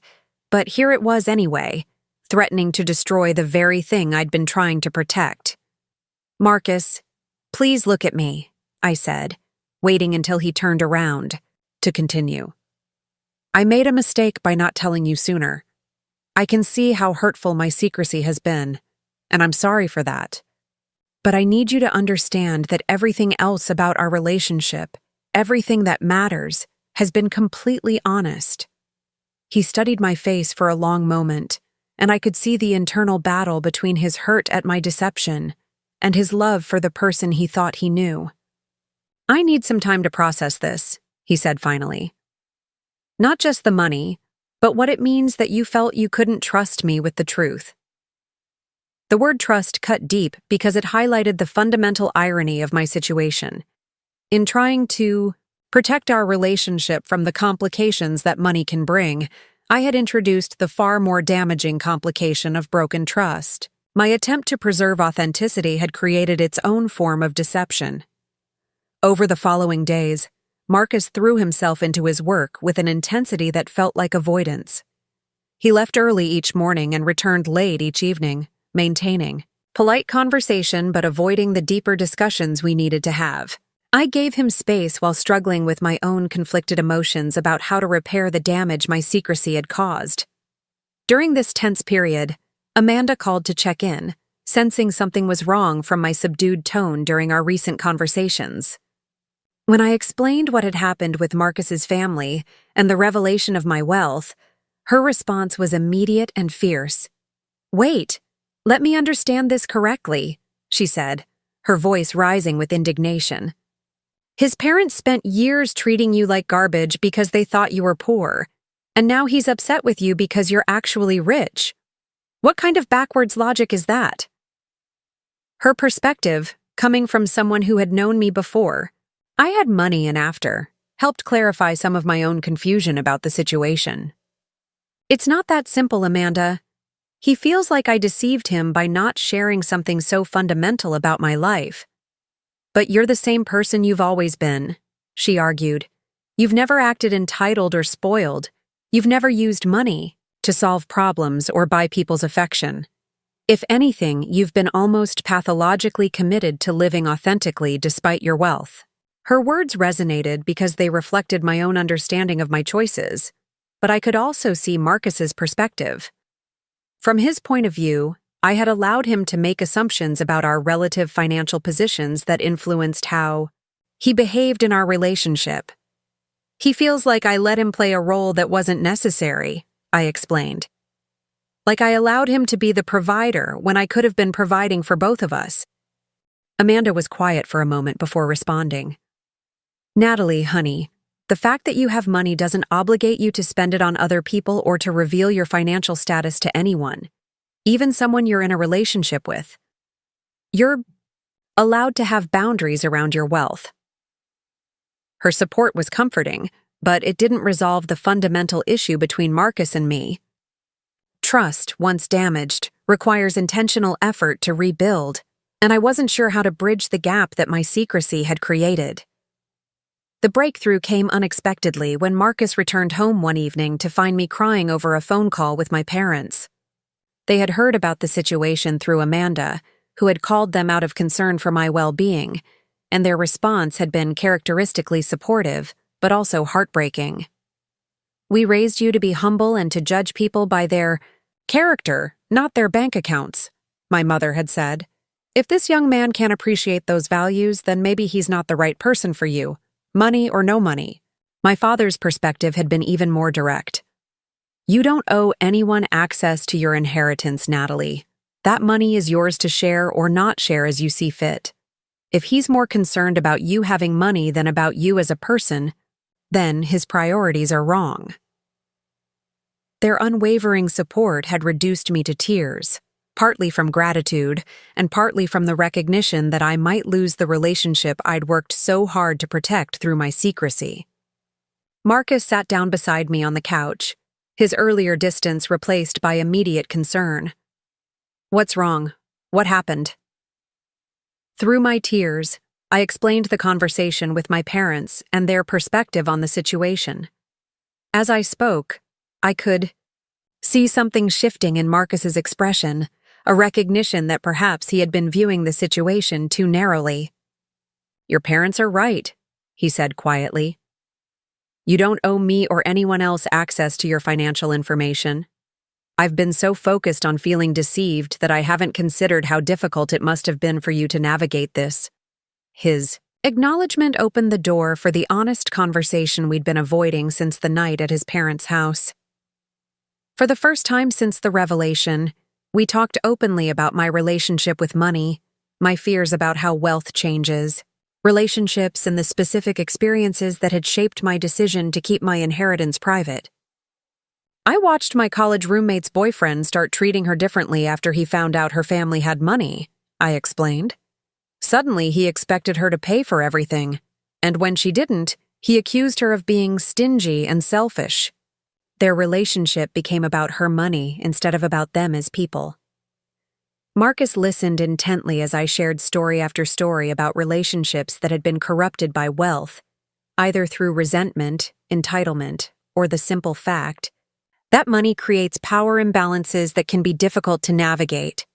but here it was anyway, threatening to destroy the very thing I'd been trying to protect. Marcus, please look at me, I said, waiting until he turned around to continue. I made a mistake by not telling you sooner. I can see how hurtful my secrecy has been, and I'm sorry for that. But I need you to understand that everything else about our relationship, everything that matters, has been completely honest. He studied my face for a long moment, and I could see the internal battle between his hurt at my deception and his love for the person he thought he knew. I need some time to process this, he said finally. Not just the money, but what it means that you felt you couldn't trust me with the truth. The word trust cut deep because it highlighted the fundamental irony of my situation. In trying to protect our relationship from the complications that money can bring, I had introduced the far more damaging complication of broken trust. My attempt to preserve authenticity had created its own form of deception. Over the following days, Marcus threw himself into his work with an intensity that felt like avoidance. He left early each morning and returned late each evening, maintaining polite conversation but avoiding the deeper discussions we needed to have. I gave him space while struggling with my own conflicted emotions about how to repair the damage my secrecy had caused. During this tense period, Amanda called to check in, sensing something was wrong from my subdued tone during our recent conversations. When I explained what had happened with Marcus's family and the revelation of my wealth, her response was immediate and fierce. "Wait, let me understand this correctly," she said, her voice rising with indignation. "His parents spent years treating you like garbage because they thought you were poor, and now he's upset with you because you're actually rich. What kind of backwards logic is that?" Her perspective, coming from someone who had known me before, I had money in after, helped clarify some of my own confusion about the situation. "It's not that simple, Amanda. He feels like I deceived him by not sharing something so fundamental about my life. But you're the same person you've always been," she argued. "You've never acted entitled or spoiled. You've never used money to solve problems or buy people's affection. If anything, you've been almost pathologically committed to living authentically despite your wealth." Her words resonated because they reflected my own understanding of my choices, but I could also see Marcus's perspective. From his point of view, I had allowed him to make assumptions about our relative financial positions that influenced how he behaved in our relationship. "He feels like I let him play a role that wasn't necessary," I explained. "Like I allowed him to be the provider when I could have been providing for both of us." Amanda was quiet for a moment before responding. "Natalie, honey, the fact that you have money doesn't obligate you to spend it on other people or to reveal your financial status to anyone, even someone you're in a relationship with. You're allowed to have boundaries around your wealth." Her support was comforting, but it didn't resolve the fundamental issue between Marcus and me. Trust, once damaged, requires intentional effort to rebuild, and I wasn't sure how to bridge the gap that my secrecy had created. The breakthrough came unexpectedly when Marcus returned home one evening to find me crying over a phone call with my parents. They had heard about the situation through Amanda, who had called them out of concern for my well-being, and their response had been characteristically supportive, but also heartbreaking. "We raised you to be humble and to judge people by their character, not their bank accounts," my mother had said. "If this young man can't appreciate those values, then maybe he's not the right person for you. Money or no money." My father's perspective had been even more direct. "You don't owe anyone access to your inheritance, Natalie. That money is yours to share or not share as you see fit. If he's more concerned about you having money than about you as a person, then his priorities are wrong." Their unwavering support had reduced me to tears, partly from gratitude and partly from the recognition that I might lose the relationship I'd worked so hard to protect through my secrecy. Marcus sat down beside me on the couch, his earlier distance replaced by immediate concern. "What's wrong? What happened?" Through my tears, I explained the conversation with my parents and their perspective on the situation. As I spoke, I could see something shifting in Marcus's expression, a recognition that perhaps he had been viewing the situation too narrowly. "Your parents are right," he said quietly. "You don't owe me or anyone else access to your financial information. I've been so focused on feeling deceived that I haven't considered how difficult it must have been for you to navigate this." His acknowledgement opened the door for the honest conversation we'd been avoiding since the night at his parents' house. For the first time since the revelation, we talked openly about my relationship with money, my fears about how wealth changes, relationships, and the specific experiences that had shaped my decision to keep my inheritance private. "I watched my college roommate's boyfriend start treating her differently after he found out her family had money," I explained. "Suddenly, he expected her to pay for everything, and when she didn't, he accused her of being stingy and selfish. Their relationship became about her money instead of about them as people." Marcus listened intently as I shared story after story about relationships that had been corrupted by wealth, either through resentment, entitlement, or the simple fact that money creates power imbalances that can be difficult to navigate.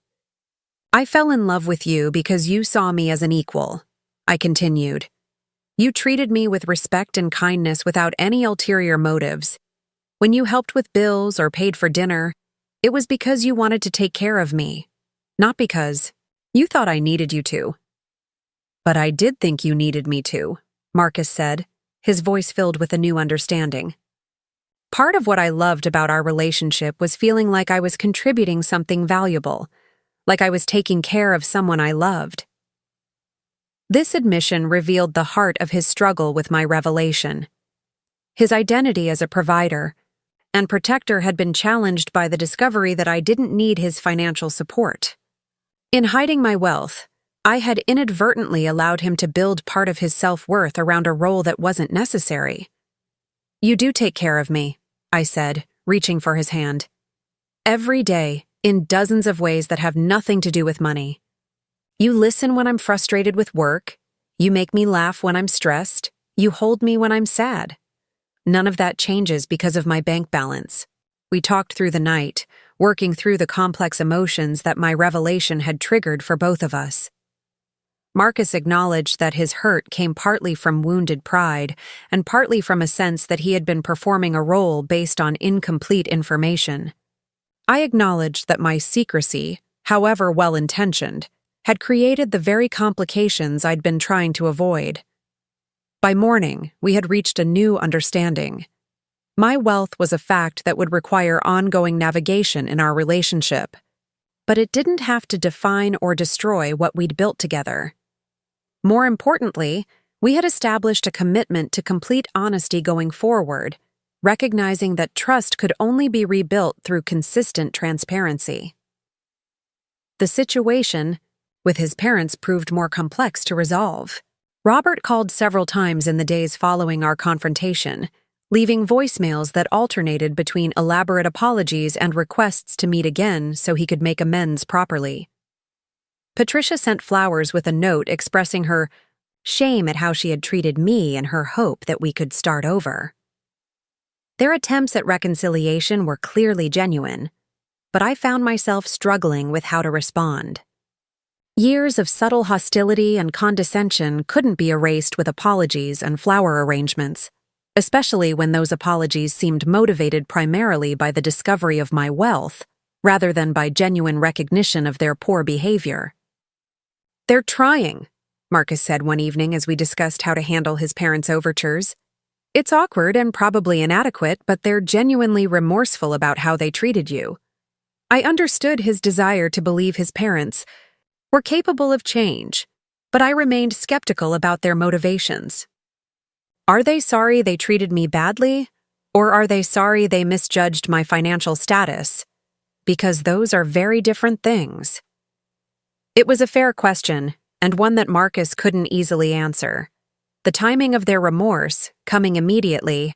I fell in love with you because you saw me as an equal, I continued. You treated me with respect and kindness without any ulterior motives. When you helped with bills or paid for dinner, it was because you wanted to take care of me, not because you thought I needed you to. But I did think you needed me to, Marcus said, his voice filled with a new understanding. Part of what I loved about our relationship was feeling like I was contributing something valuable, like I was taking care of someone I loved. This admission revealed the heart of his struggle with my revelation. His identity as a provider and protector had been challenged by the discovery that I didn't need his financial support. In hiding my wealth, I had inadvertently allowed him to build part of his self-worth around a role that wasn't necessary. You do take care of me, I said, reaching for his hand. Every day, in dozens of ways that have nothing to do with money. You listen when I'm frustrated with work. You make me laugh when I'm stressed. You hold me when I'm sad. None of that changes because of my bank balance. We talked through the night, working through the complex emotions that my revelation had triggered for both of us. Marcus acknowledged that his hurt came partly from wounded pride and partly from a sense that he had been performing a role based on incomplete information. I acknowledged that my secrecy, however well-intentioned, had created the very complications I'd been trying to avoid. By morning, we had reached a new understanding. My wealth was a fact that would require ongoing navigation in our relationship, but it didn't have to define or destroy what we'd built together. More importantly, we had established a commitment to complete honesty going forward, recognizing that trust could only be rebuilt through consistent transparency. The situation with his parents proved more complex to resolve. Robert called several times in the days following our confrontation, leaving voicemails that alternated between elaborate apologies and requests to meet again so he could make amends properly. Patricia sent flowers with a note expressing her shame at how she had treated me and her hope that we could start over. Their attempts at reconciliation were clearly genuine, but I found myself struggling with how to respond. Years of subtle hostility and condescension couldn't be erased with apologies and flower arrangements, especially when those apologies seemed motivated primarily by the discovery of my wealth, rather than by genuine recognition of their poor behavior. They're trying, Marcus said one evening as we discussed how to handle his parents' overtures. It's awkward and probably inadequate, but they're genuinely remorseful about how they treated you. I understood his desire to believe his parents were capable of change, but I remained skeptical about their motivations. Are they sorry they treated me badly, or are they sorry they misjudged my financial status? Because those are very different things. It was a fair question, and one that Marcus couldn't easily answer. The timing of their remorse, coming immediately,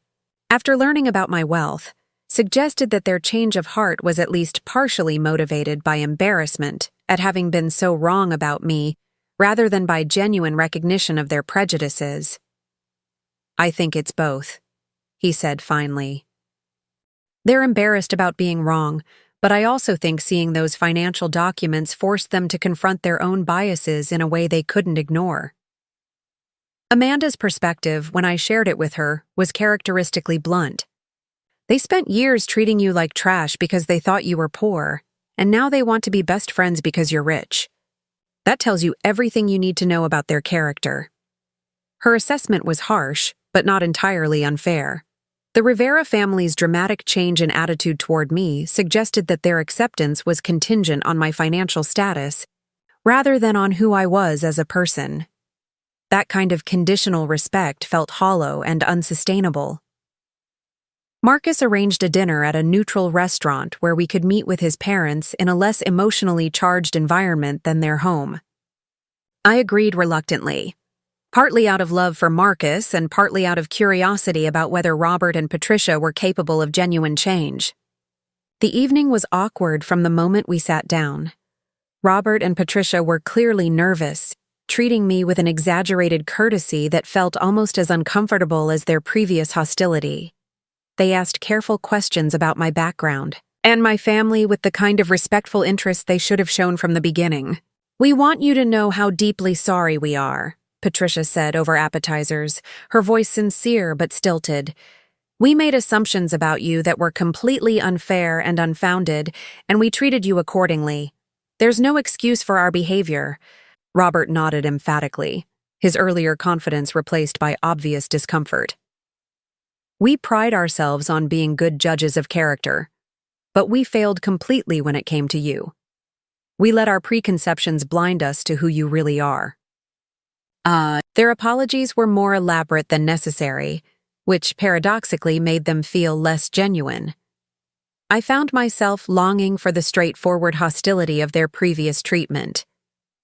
after learning about my wealth, suggested that their change of heart was at least partially motivated by embarrassment at having been so wrong about me, rather than by genuine recognition of their prejudices. I think it's both, he said finally. They're embarrassed about being wrong, but I also think seeing those financial documents forced them to confront their own biases in a way they couldn't ignore. Amanda's perspective, when I shared it with her, was characteristically blunt. They spent years treating you like trash because they thought you were poor, and now they want to be best friends because you're rich. That tells you everything you need to know about their character. Her assessment was harsh, but not entirely unfair. The Rivera family's dramatic change in attitude toward me suggested that their acceptance was contingent on my financial status, rather than on who I was as a person. That kind of conditional respect felt hollow and unsustainable. Marcus arranged a dinner at a neutral restaurant where we could meet with his parents in a less emotionally charged environment than their home. I agreed reluctantly, partly out of love for Marcus and partly out of curiosity about whether Robert and Patricia were capable of genuine change. The evening was awkward from the moment we sat down. Robert and Patricia were clearly nervous, treating me with an exaggerated courtesy that felt almost as uncomfortable as their previous hostility. They asked careful questions about my background and my family with the kind of respectful interest they should have shown from the beginning. "We want you to know how deeply sorry we are," Patricia said over appetizers, her voice sincere but stilted. "We made assumptions about you that were completely unfair and unfounded, and we treated you accordingly. There's no excuse for our behavior." Robert nodded emphatically, his earlier confidence replaced by obvious discomfort. "We pride ourselves on being good judges of character, but we failed completely when it came to you. We let our preconceptions blind us to who you really are." Their apologies were more elaborate than necessary, which paradoxically made them feel less genuine. I found myself longing for the straightforward hostility of their previous treatment,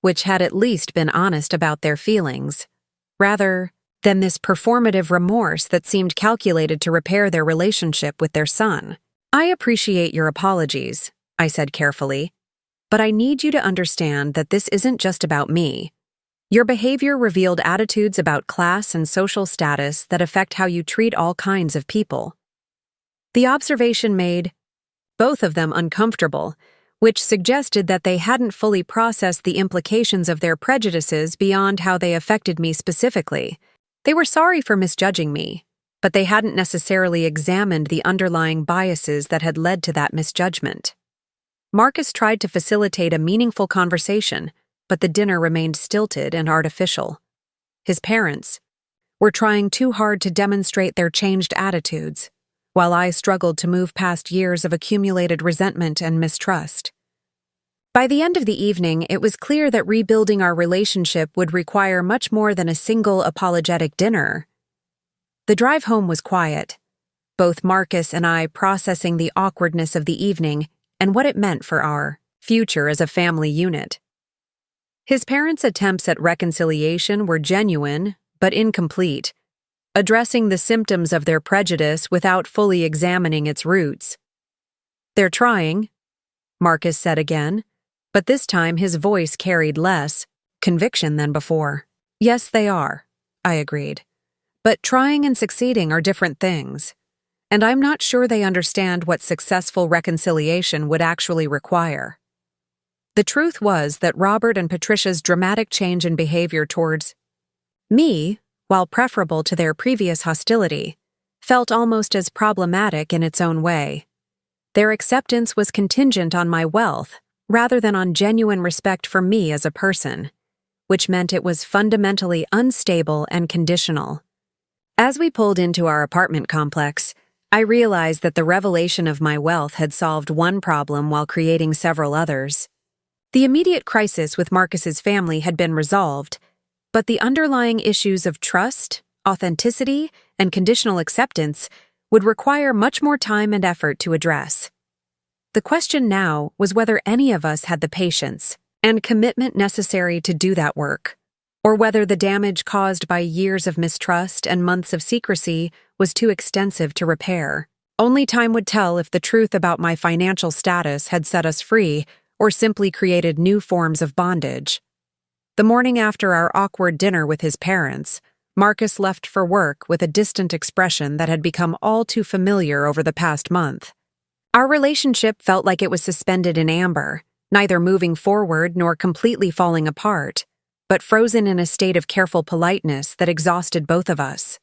which had at least been honest about their feelings, rather than this performative remorse that seemed calculated to repair their relationship with their son. "I appreciate your apologies," I said carefully, "but I need you to understand that this isn't just about me. Your behavior revealed attitudes about class and social status that affect how you treat all kinds of people." The observation made both of them uncomfortable, which suggested that they hadn't fully processed the implications of their prejudices beyond how they affected me specifically. They were sorry for misjudging me, but they hadn't necessarily examined the underlying biases that had led to that misjudgment. Marcus tried to facilitate a meaningful conversation, but the dinner remained stilted and artificial. His parents were trying too hard to demonstrate their changed attitudes, while I struggled to move past years of accumulated resentment and mistrust. By the end of the evening, it was clear that rebuilding our relationship would require much more than a single apologetic dinner. The drive home was quiet, both Marcus and I processing the awkwardness of the evening and what it meant for our future as a family unit. His parents' attempts at reconciliation were genuine, but incomplete, addressing the symptoms of their prejudice without fully examining its roots. "They're trying," Marcus said again, but this time his voice carried less conviction than before. "Yes, they are," I agreed. "But trying and succeeding are different things, and I'm not sure they understand what successful reconciliation would actually require." The truth was that Robert and Patricia's dramatic change in behavior towards me, while preferable to their previous hostility, felt almost as problematic in its own way. Their acceptance was contingent on my wealth, rather than on genuine respect for me as a person, which meant it was fundamentally unstable and conditional. As we pulled into our apartment complex, I realized that the revelation of my wealth had solved one problem while creating several others. The immediate crisis with Marcus's family had been resolved, but the underlying issues of trust, authenticity, and conditional acceptance would require much more time and effort to address. The question now was whether any of us had the patience and commitment necessary to do that work, or whether the damage caused by years of mistrust and months of secrecy was too extensive to repair. Only time would tell if the truth about my financial status had set us free or simply created new forms of bondage. The morning after our awkward dinner with his parents, Marcus left for work with a distant expression that had become all too familiar over the past month. Our relationship felt like it was suspended in amber, neither moving forward nor completely falling apart, but frozen in a state of careful politeness that exhausted both of us.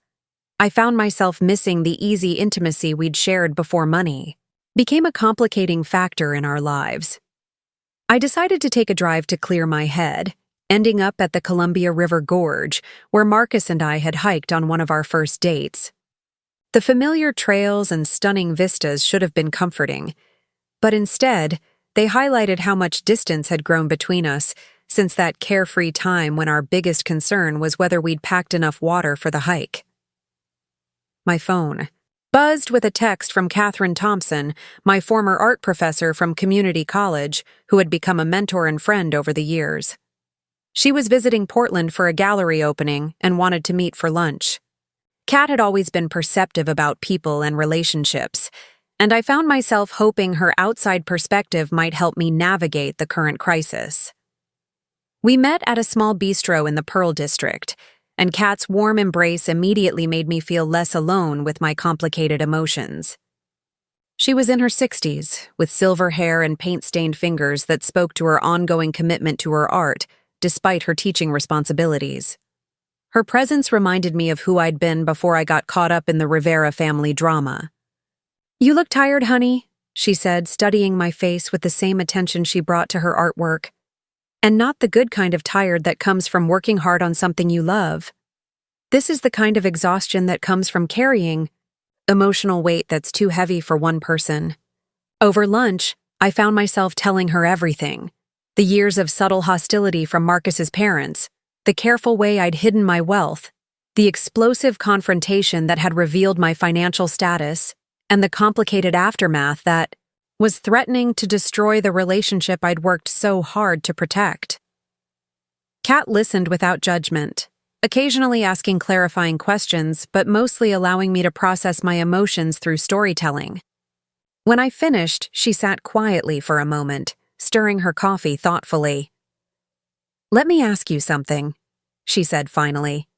I found myself missing the easy intimacy we'd shared before money became a complicating factor in our lives. I decided to take a drive to clear my head, ending up at the Columbia River Gorge, where Marcus and I had hiked on one of our first dates. The familiar trails and stunning vistas should have been comforting, but instead, they highlighted how much distance had grown between us since that carefree time when our biggest concern was whether we'd packed enough water for the hike. My phone buzzed with a text from Catherine Thompson, my former art professor from community college, who had become a mentor and friend over the years. She was visiting Portland for a gallery opening and wanted to meet for lunch. Kat had always been perceptive about people and relationships, and I found myself hoping her outside perspective might help me navigate the current crisis. We met at a small bistro in the Pearl District, and Kat's warm embrace immediately made me feel less alone with my complicated emotions. She was in her 60s, with silver hair and paint-stained fingers that spoke to her ongoing commitment to her art, despite her teaching responsibilities. Her presence reminded me of who I'd been before I got caught up in the Rivera family drama. "You look tired, honey," she said, studying my face with the same attention she brought to her artwork. "And not the good kind of tired that comes from working hard on something you love. This is the kind of exhaustion that comes from carrying emotional weight that's too heavy for one person." Over lunch, I found myself telling her everything. The years of subtle hostility from Marcus's parents, the careful way I'd hidden my wealth, the explosive confrontation that had revealed my financial status, and the complicated aftermath that was threatening to destroy the relationship I'd worked so hard to protect. Kat listened without judgment, occasionally asking clarifying questions, but mostly allowing me to process my emotions through storytelling. When I finished, she sat quietly for a moment, stirring her coffee thoughtfully. "Let me ask you something," she said finally.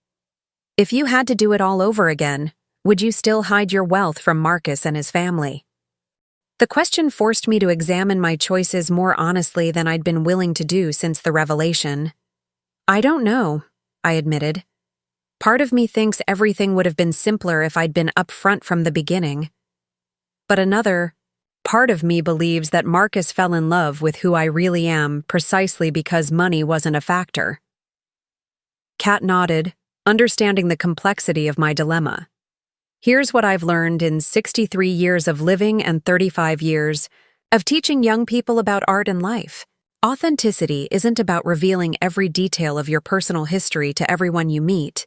"If you had to do it all over again, would you still hide your wealth from Marcus and his family?" The question forced me to examine my choices more honestly than I'd been willing to do since the revelation. "I don't know," I admitted. "Part of me thinks everything would have been simpler if I'd been upfront from the beginning. But another part of me believes that Marcus fell in love with who I really am precisely because money wasn't a factor." Kat nodded, understanding the complexity of my dilemma. "Here's what I've learned in 63 years of living and 35 years of teaching young people about art and life. Authenticity isn't about revealing every detail of your personal history to everyone you meet.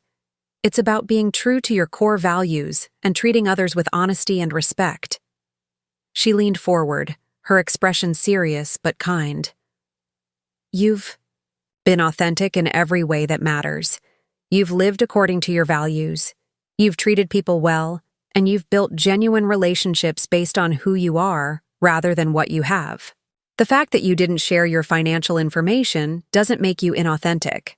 It's about being true to your core values and treating others with honesty and respect." She leaned forward, her expression serious but kind. "You've been authentic in every way that matters. You've lived according to your values. You've treated people well, and you've built genuine relationships based on who you are rather than what you have. The fact that you didn't share your financial information doesn't make you inauthentic."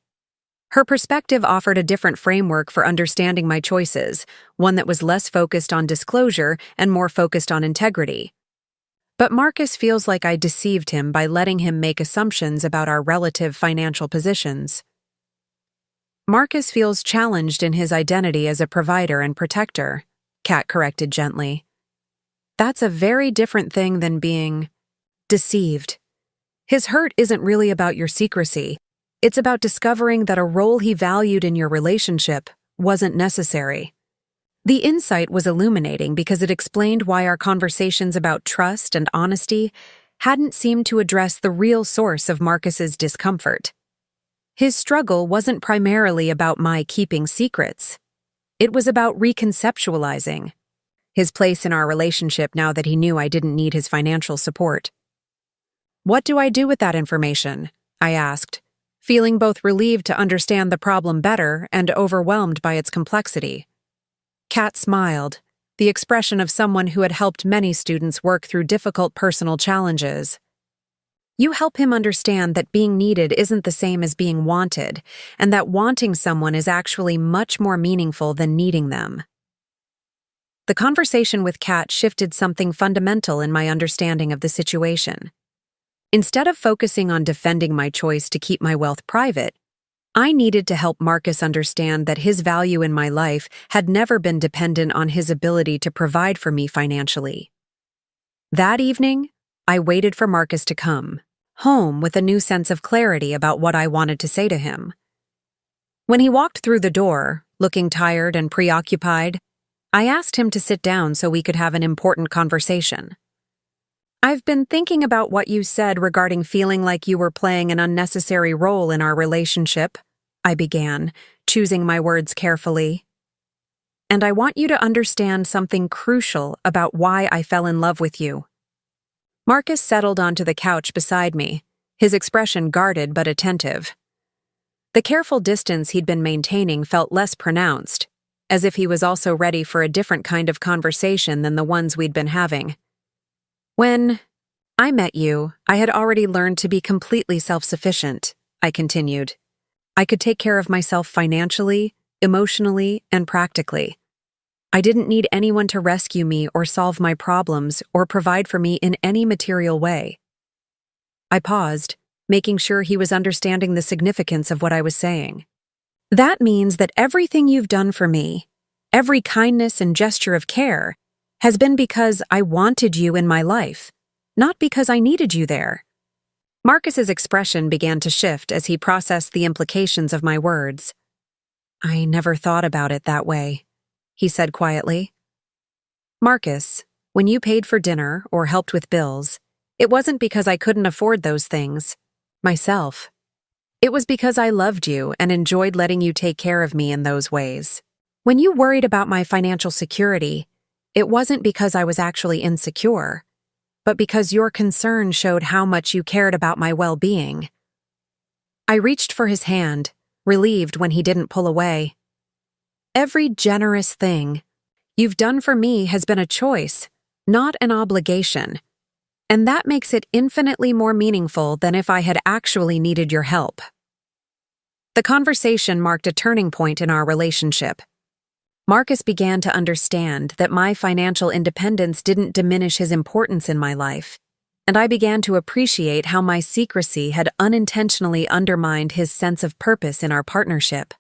Her perspective offered a different framework for understanding my choices, one that was less focused on disclosure and more focused on integrity. "But Marcus feels like I deceived him by letting him make assumptions about our relative financial positions." "Marcus feels challenged in his identity as a provider and protector," Kat corrected gently. "That's a very different thing than being deceived. His hurt isn't really about your secrecy. It's about discovering that a role he valued in your relationship wasn't necessary." The insight was illuminating because it explained why our conversations about trust and honesty hadn't seemed to address the real source of Marcus's discomfort. His struggle wasn't primarily about my keeping secrets. It was about reconceptualizing his place in our relationship now that he knew I didn't need his financial support. "What do I do with that information?" I asked, feeling both relieved to understand the problem better and overwhelmed by its complexity. Kat smiled, the expression of someone who had helped many students work through difficult personal challenges. "You help him understand that being needed isn't the same as being wanted, and that wanting someone is actually much more meaningful than needing them." The conversation with Kat shifted something fundamental in my understanding of the situation. Instead of focusing on defending my choice to keep my wealth private, I needed to help Marcus understand that his value in my life had never been dependent on his ability to provide for me financially. That evening, I waited for Marcus to come home with a new sense of clarity about what I wanted to say to him. When he walked through the door, looking tired and preoccupied, I asked him to sit down so we could have an important conversation. "I've been thinking about what you said regarding feeling like you were playing an unnecessary role in our relationship," I began, choosing my words carefully. "And I want you to understand something crucial about why I fell in love with you." Marcus settled onto the couch beside me, his expression guarded but attentive. The careful distance he'd been maintaining felt less pronounced, as if he was also ready for a different kind of conversation than the ones we'd been having. When I met you, I had already learned to be completely self-sufficient, I continued. I could take care of myself financially, emotionally, and practically. I didn't need anyone to rescue me or solve my problems or provide for me in any material way. I paused, making sure he was understanding the significance of what I was saying. That means that everything you've done for me, every kindness and gesture of care, has been because I wanted you in my life, not because I needed you there. Marcus's expression began to shift as he processed the implications of my words. I never thought about it that way, he said quietly. Marcus, when you paid for dinner or helped with bills, it wasn't because I couldn't afford those things, myself. It was because I loved you and enjoyed letting you take care of me in those ways. When you worried about my financial security, it wasn't because I was actually insecure, but because your concern showed how much you cared about my well-being. I reached for his hand, relieved when he didn't pull away. Every generous thing you've done for me has been a choice, not an obligation. And that makes it infinitely more meaningful than if I had actually needed your help. The conversation marked a turning point in our relationship. Marcus began to understand that my financial independence didn't diminish his importance in my life, and I began to appreciate how my secrecy had unintentionally undermined his sense of purpose in our partnership.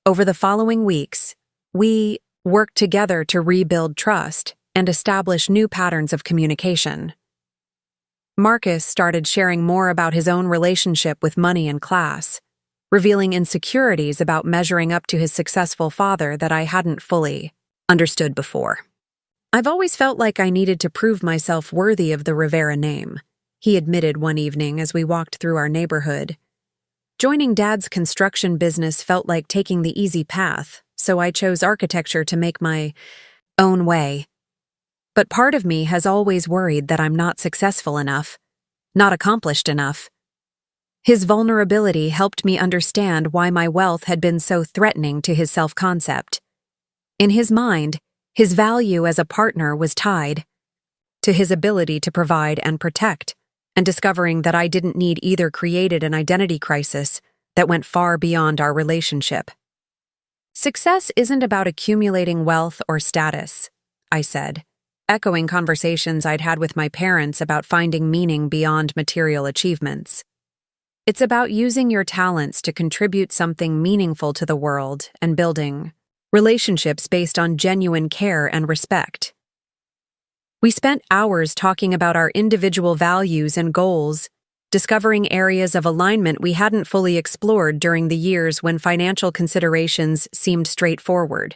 Over the following weeks, we worked together to rebuild trust and establish new patterns of communication. Marcus started sharing more about his own relationship with money and class, revealing insecurities about measuring up to his successful father that I hadn't fully understood before. I've always felt like I needed to prove myself worthy of the Rivera name, he admitted one evening as we walked through our neighborhood. Joining Dad's construction business felt like taking the easy path, so I chose architecture to make my own way. But part of me has always worried that I'm not successful enough, not accomplished enough. His vulnerability helped me understand why my wealth had been so threatening to his self-concept. In his mind, his value as a partner was tied to his ability to provide and protect, and discovering that I didn't need either created an identity crisis that went far beyond our relationship. Success isn't about accumulating wealth or status, I said, echoing conversations I'd had with my parents about finding meaning beyond material achievements. It's about using your talents to contribute something meaningful to the world and building relationships based on genuine care and respect. We spent hours talking about our individual values and goals, discovering areas of alignment we hadn't fully explored during the years when financial considerations seemed straightforward.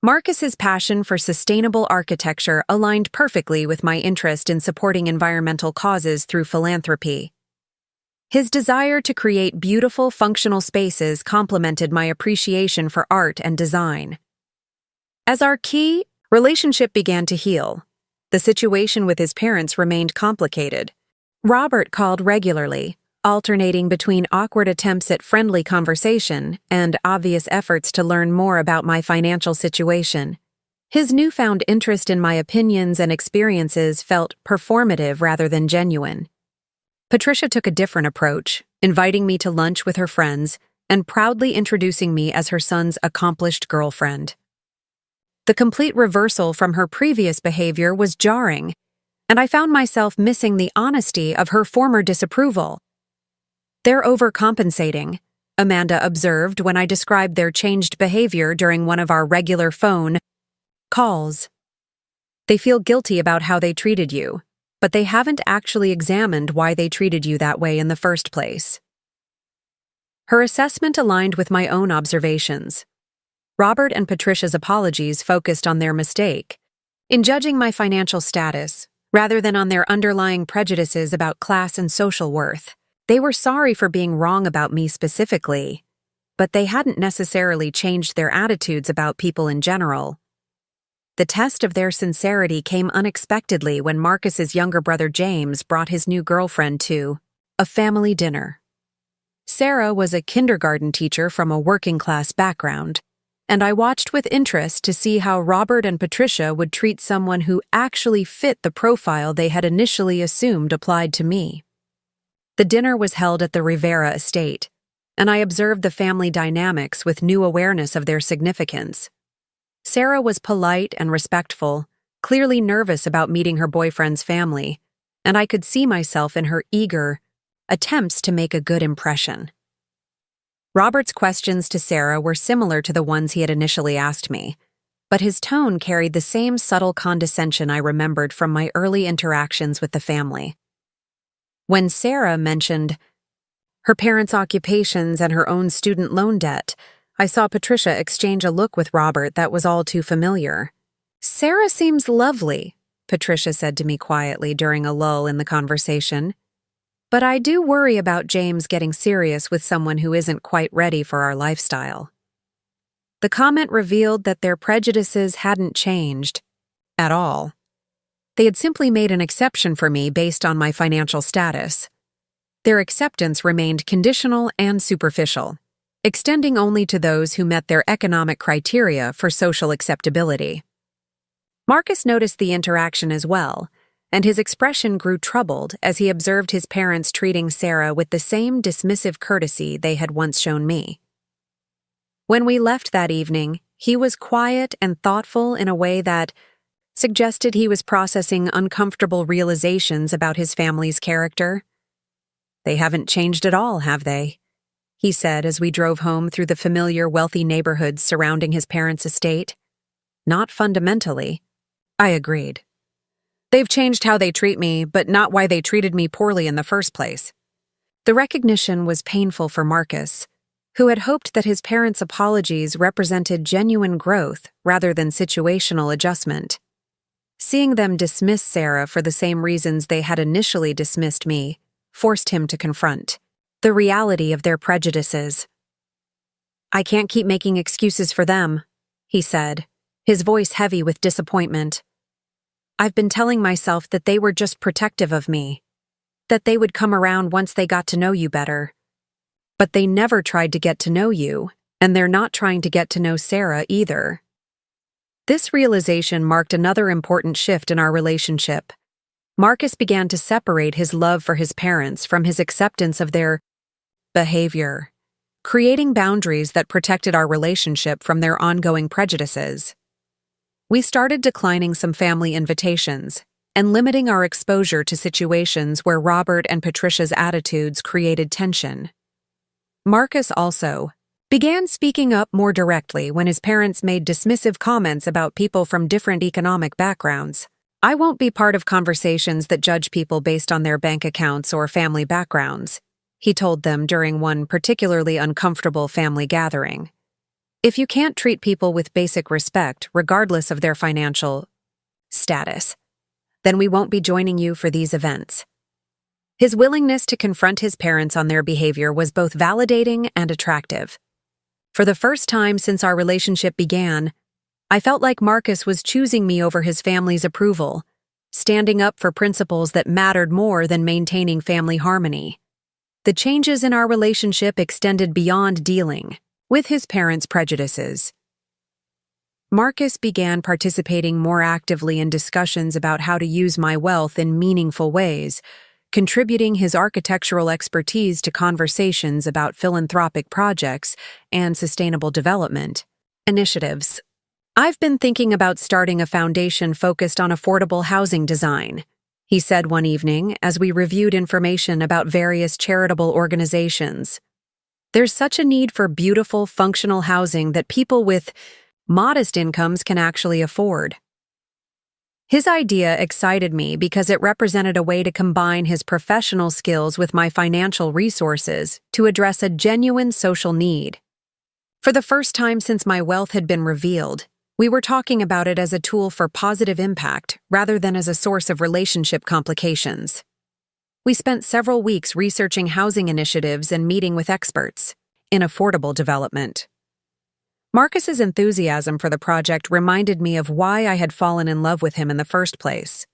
Marcus's passion for sustainable architecture aligned perfectly with my interest in supporting environmental causes through philanthropy. His desire to create beautiful, functional spaces complemented my appreciation for art and design. As our key relationship began to heal, the situation with his parents remained complicated. Robert called regularly, alternating between awkward attempts at friendly conversation and obvious efforts to learn more about my financial situation. His newfound interest in my opinions and experiences felt performative rather than genuine. Patricia took a different approach, inviting me to lunch with her friends and proudly introducing me as her son's accomplished girlfriend. The complete reversal from her previous behavior was jarring, and I found myself missing the honesty of her former disapproval. "They're overcompensating," Amanda observed when I described their changed behavior during one of our regular phone calls. "They feel guilty about how they treated you, but they haven't actually examined why they treated you that way in the first place." Her assessment aligned with my own observations. Robert and Patricia's apologies focused on their mistake, in judging my financial status, rather than on their underlying prejudices about class and social worth. They were sorry for being wrong about me specifically, but they hadn't necessarily changed their attitudes about people in general. The test of their sincerity came unexpectedly when Marcus's younger brother James brought his new girlfriend to a family dinner. Sarah was a kindergarten teacher from a working-class background, and I watched with interest to see how Robert and Patricia would treat someone who actually fit the profile they had initially assumed applied to me. The dinner was held at the Rivera estate, and I observed the family dynamics with new awareness of their significance. Sarah was polite and respectful, clearly nervous about meeting her boyfriend's family, and I could see myself in her eager attempts to make a good impression. Robert's questions to Sarah were similar to the ones he had initially asked me, but his tone carried the same subtle condescension I remembered from my early interactions with the family. When Sarah mentioned her parents' occupations and her own student loan debt, I saw Patricia exchange a look with Robert that was all too familiar. "Sarah seems lovely," Patricia said to me quietly during a lull in the conversation. "But I do worry about James getting serious with someone who isn't quite ready for our lifestyle." The comment revealed that their prejudices hadn't changed at all. They had simply made an exception for me based on my financial status. Their acceptance remained conditional and superficial, extending only to those who met their economic criteria for social acceptability. Marcus noticed the interaction as well, and his expression grew troubled as he observed his parents treating Sarah with the same dismissive courtesy they had once shown me. When we left that evening, he was quiet and thoughtful in a way that suggested he was processing uncomfortable realizations about his family's character. "They haven't changed at all, have they?" he said as we drove home through the familiar wealthy neighborhoods surrounding his parents' estate. "Not fundamentally." I agreed. "They've changed how they treat me, but not why they treated me poorly in the first place." The recognition was painful for Marcus, who had hoped that his parents' apologies represented genuine growth rather than situational adjustment. Seeing them dismiss Sarah for the same reasons they had initially dismissed me forced him to confront the reality of their prejudices. "I can't keep making excuses for them," he said, his voice heavy with disappointment. "I've been telling myself that they were just protective of me, that they would come around once they got to know you better. But they never tried to get to know you, and they're not trying to get to know Sarah either." This realization marked another important shift in our relationship. Marcus began to separate his love for his parents from his acceptance of their behavior, creating boundaries that protected our relationship from their ongoing prejudices. We started declining some family invitations and limiting our exposure to situations where Robert and Patricia's attitudes created tension. Marcus also began speaking up more directly when his parents made dismissive comments about people from different economic backgrounds. "I won't be part of conversations that judge people based on their bank accounts or family backgrounds," he told them during one particularly uncomfortable family gathering. "If you can't treat people with basic respect, regardless of their financial status, then we won't be joining you for these events." His willingness to confront his parents on their behavior was both validating and attractive. For the first time since our relationship began, I felt like Marcus was choosing me over his family's approval, standing up for principles that mattered more than maintaining family harmony. The changes in our relationship extended beyond dealing with his parents' prejudices. Marcus began participating more actively in discussions about how to use my wealth in meaningful ways, contributing his architectural expertise to conversations about philanthropic projects and sustainable development initiatives. "I've been thinking about starting a foundation focused on affordable housing design," he said one evening as we reviewed information about various charitable organizations. "There's such a need for beautiful, functional housing that people with modest incomes can actually afford." His idea excited me because it represented a way to combine his professional skills with my financial resources to address a genuine social need. For the first time since my wealth had been revealed, we were talking about it as a tool for positive impact rather than as a source of relationship complications. We spent several weeks researching housing initiatives and meeting with experts in affordable development. Marcus's enthusiasm for the project reminded me of why I had fallen in love with him in the first place.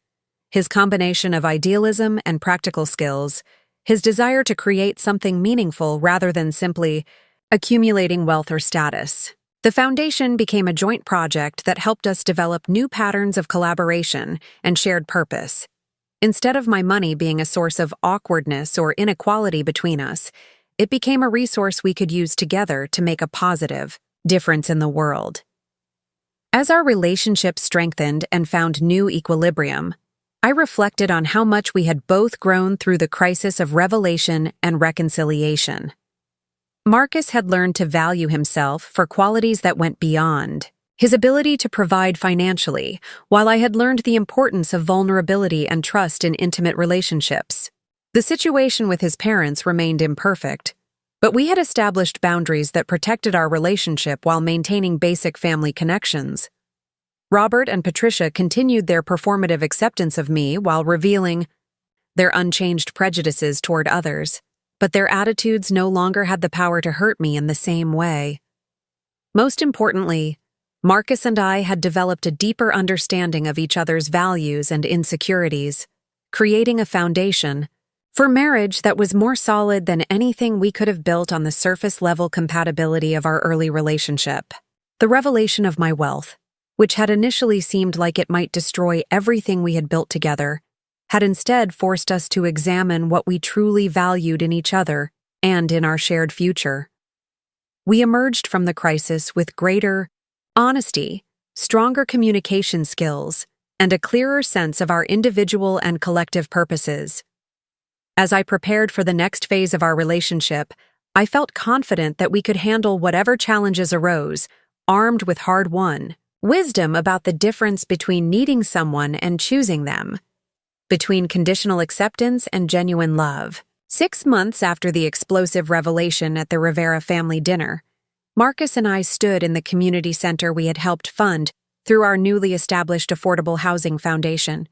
His combination of idealism and practical skills, his desire to create something meaningful rather than simply accumulating wealth or status. The foundation became a joint project that helped us develop new patterns of collaboration and shared purpose. Instead of my money being a source of awkwardness or inequality between us, it became a resource we could use together to make a positive difference in the world. As our relationship strengthened and found new equilibrium, I reflected on how much we had both grown through the crisis of revelation and reconciliation. Marcus had learned to value himself for qualities that went beyond his ability to provide financially, while I had learned the importance of vulnerability and trust in intimate relationships. The situation with his parents remained imperfect, but we had established boundaries that protected our relationship while maintaining basic family connections. Robert and Patricia continued their performative acceptance of me while revealing their unchanged prejudices toward others, but their attitudes no longer had the power to hurt me in the same way. Most importantly, Marcus and I had developed a deeper understanding of each other's values and insecurities, creating a foundation for marriage that was more solid than anything we could have built on the surface-level compatibility of our early relationship. The revelation of my wealth, which had initially seemed like it might destroy everything we had built together, had instead forced us to examine what we truly valued in each other and in our shared future. We emerged from the crisis with greater honesty, stronger communication skills, and a clearer sense of our individual and collective purposes. As I prepared for the next phase of our relationship, I felt confident that we could handle whatever challenges arose, armed with hard-won wisdom about the difference between needing someone and choosing them, between conditional acceptance and genuine love. 6 months after the explosive revelation at the Rivera family dinner, Marcus and I stood in the community center we had helped fund through our newly established affordable housing foundation.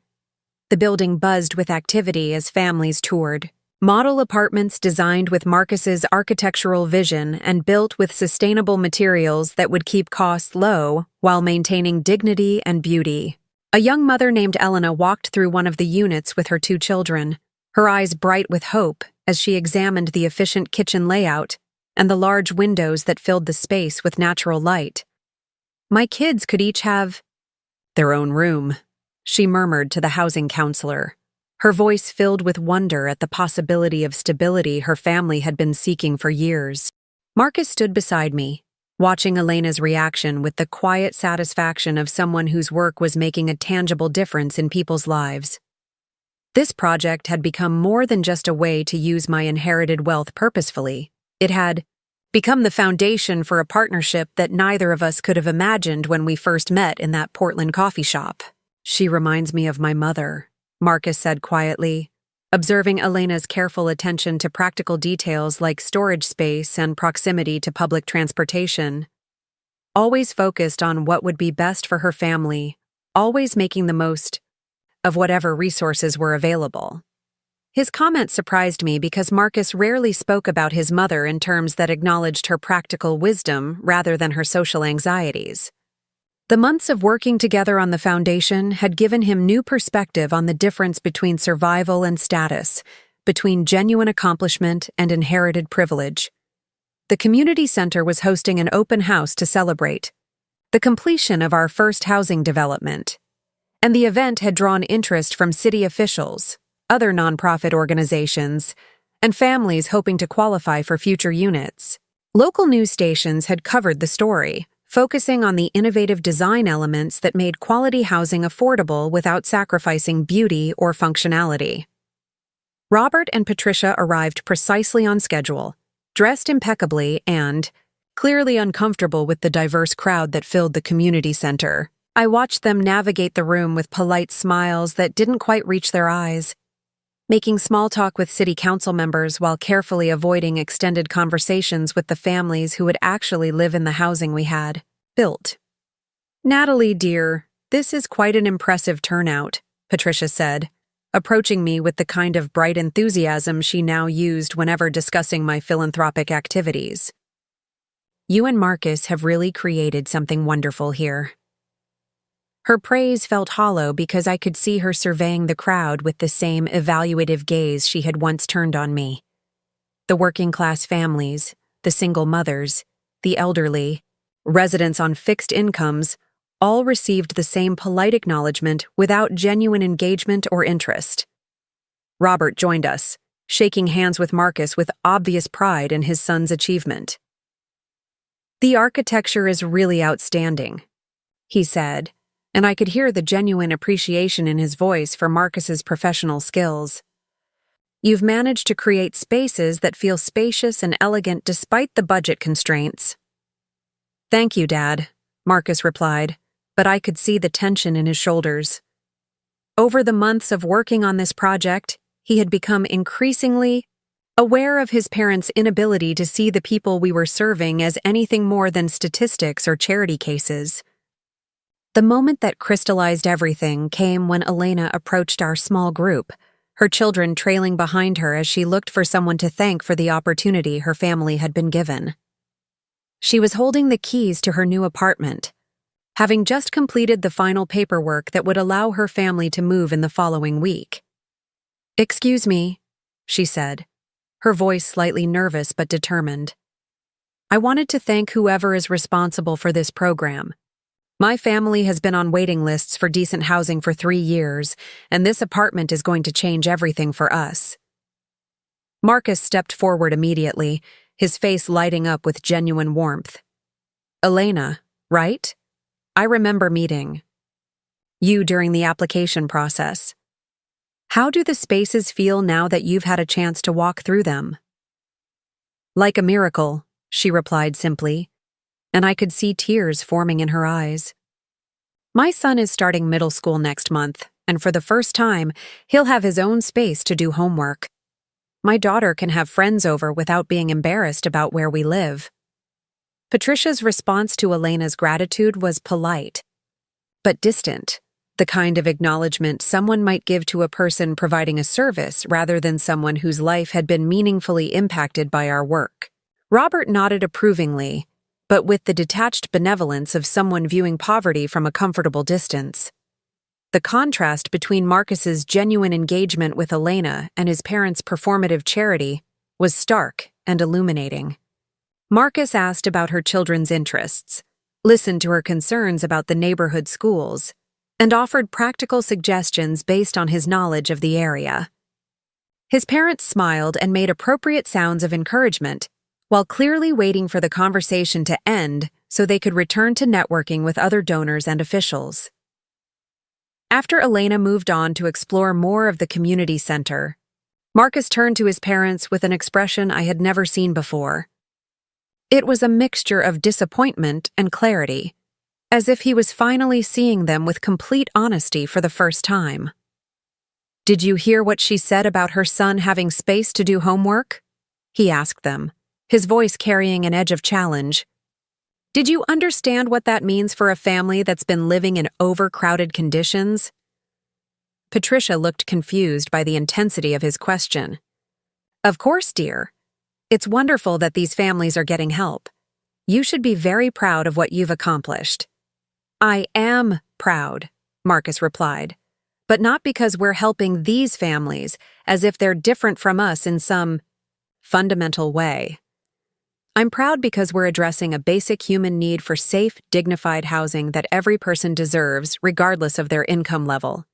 The building buzzed with activity as families toured. Model apartments designed with Marcus's architectural vision and built with sustainable materials that would keep costs low while maintaining dignity and beauty. A young mother named Elena walked through one of the units with her 2 children, her eyes bright with hope as she examined the efficient kitchen layout and the large windows that filled the space with natural light. "My kids could each have their own room," she murmured to the housing counselor, her voice filled with wonder at the possibility of stability her family had been seeking for years. Marcus stood beside me, watching Elena's reaction with the quiet satisfaction of someone whose work was making a tangible difference in people's lives. This project had become more than just a way to use my inherited wealth purposefully. It had become the foundation for a partnership that neither of us could have imagined when we first met in that Portland coffee shop. "She reminds me of my mother," Marcus said quietly, observing Elena's careful attention to practical details like storage space and proximity to public transportation. Always focused on what would be best for her family, always making the most of whatever resources were available. His comment surprised me because Marcus rarely spoke about his mother in terms that acknowledged her practical wisdom rather than her social anxieties. The months of working together on the foundation had given him new perspective on the difference between survival and status, between genuine accomplishment and inherited privilege. The community center was hosting an open house to celebrate the completion of our first housing development, and the event had drawn interest from city officials, other nonprofit organizations, and families hoping to qualify for future units. Local news stations had covered the story, focusing on the innovative design elements that made quality housing affordable without sacrificing beauty or functionality. Robert and Patricia arrived precisely on schedule, dressed impeccably and clearly uncomfortable with the diverse crowd that filled the community center. I watched them navigate the room with polite smiles that didn't quite reach their eyes, making small talk with city council members while carefully avoiding extended conversations with the families who would actually live in the housing we had built. "Natalie, dear, this is quite an impressive turnout," Patricia said, approaching me with the kind of bright enthusiasm she now used whenever discussing my philanthropic activities. "You and Marcus have really created something wonderful here." Her praise felt hollow because I could see her surveying the crowd with the same evaluative gaze she had once turned on me. The working-class families, the single mothers, the elderly, residents on fixed incomes, all received the same polite acknowledgement without genuine engagement or interest. Robert joined us, shaking hands with Marcus with obvious pride in his son's achievement. "The architecture is really outstanding," he said, and I could hear the genuine appreciation in his voice for Marcus's professional skills. "You've managed to create spaces that feel spacious and elegant despite the budget constraints." "Thank you, Dad," Marcus replied, but I could see the tension in his shoulders. Over the months of working on this project, he had become increasingly aware of his parents' inability to see the people we were serving as anything more than statistics or charity cases. The moment that crystallized everything came when Elena approached our small group, her children trailing behind her as she looked for someone to thank for the opportunity her family had been given. She was holding the keys to her new apartment, having just completed the final paperwork that would allow her family to move in the following week. "Excuse me," she said, her voice slightly nervous but determined. "I wanted to thank whoever is responsible for this program. My family has been on waiting lists for decent housing for 3 years, and this apartment is going to change everything for us." Marcus stepped forward immediately, his face lighting up with genuine warmth. "Elena, right? I remember meeting you during the application process. How do the spaces feel now that you've had a chance to walk through them?" "Like a miracle," she replied simply, and I could see tears forming in her eyes. "My son is starting middle school next month, and for the first time, he'll have his own space to do homework. My daughter can have friends over without being embarrassed about where we live." Patricia's response to Elena's gratitude was polite, but distant, the kind of acknowledgement someone might give to a person providing a service rather than someone whose life had been meaningfully impacted by our work. Robert nodded approvingly, but with the detached benevolence of someone viewing poverty from a comfortable distance. The contrast between Marcus's genuine engagement with Elena and his parents' performative charity was stark and illuminating. Marcus asked about her children's interests, listened to her concerns about the neighborhood schools, and offered practical suggestions based on his knowledge of the area. His parents smiled and made appropriate sounds of encouragement, while clearly waiting for the conversation to end so they could return to networking with other donors and officials. After Elena moved on to explore more of the community center, Marcus turned to his parents with an expression I had never seen before. It was a mixture of disappointment and clarity, as if he was finally seeing them with complete honesty for the first time. "Did you hear what she said about her son having space to do homework?" he asked them, his voice carrying an edge of challenge. "Did you understand what that means for a family that's been living in overcrowded conditions?" Patricia looked confused by the intensity of his question. "Of course, dear. It's wonderful that these families are getting help. You should be very proud of what you've accomplished." "I am proud," Marcus replied, "but not because we're helping these families as if they're different from us in some fundamental way. I'm proud because we're addressing a basic human need for safe, dignified housing that every person deserves, regardless of their income level."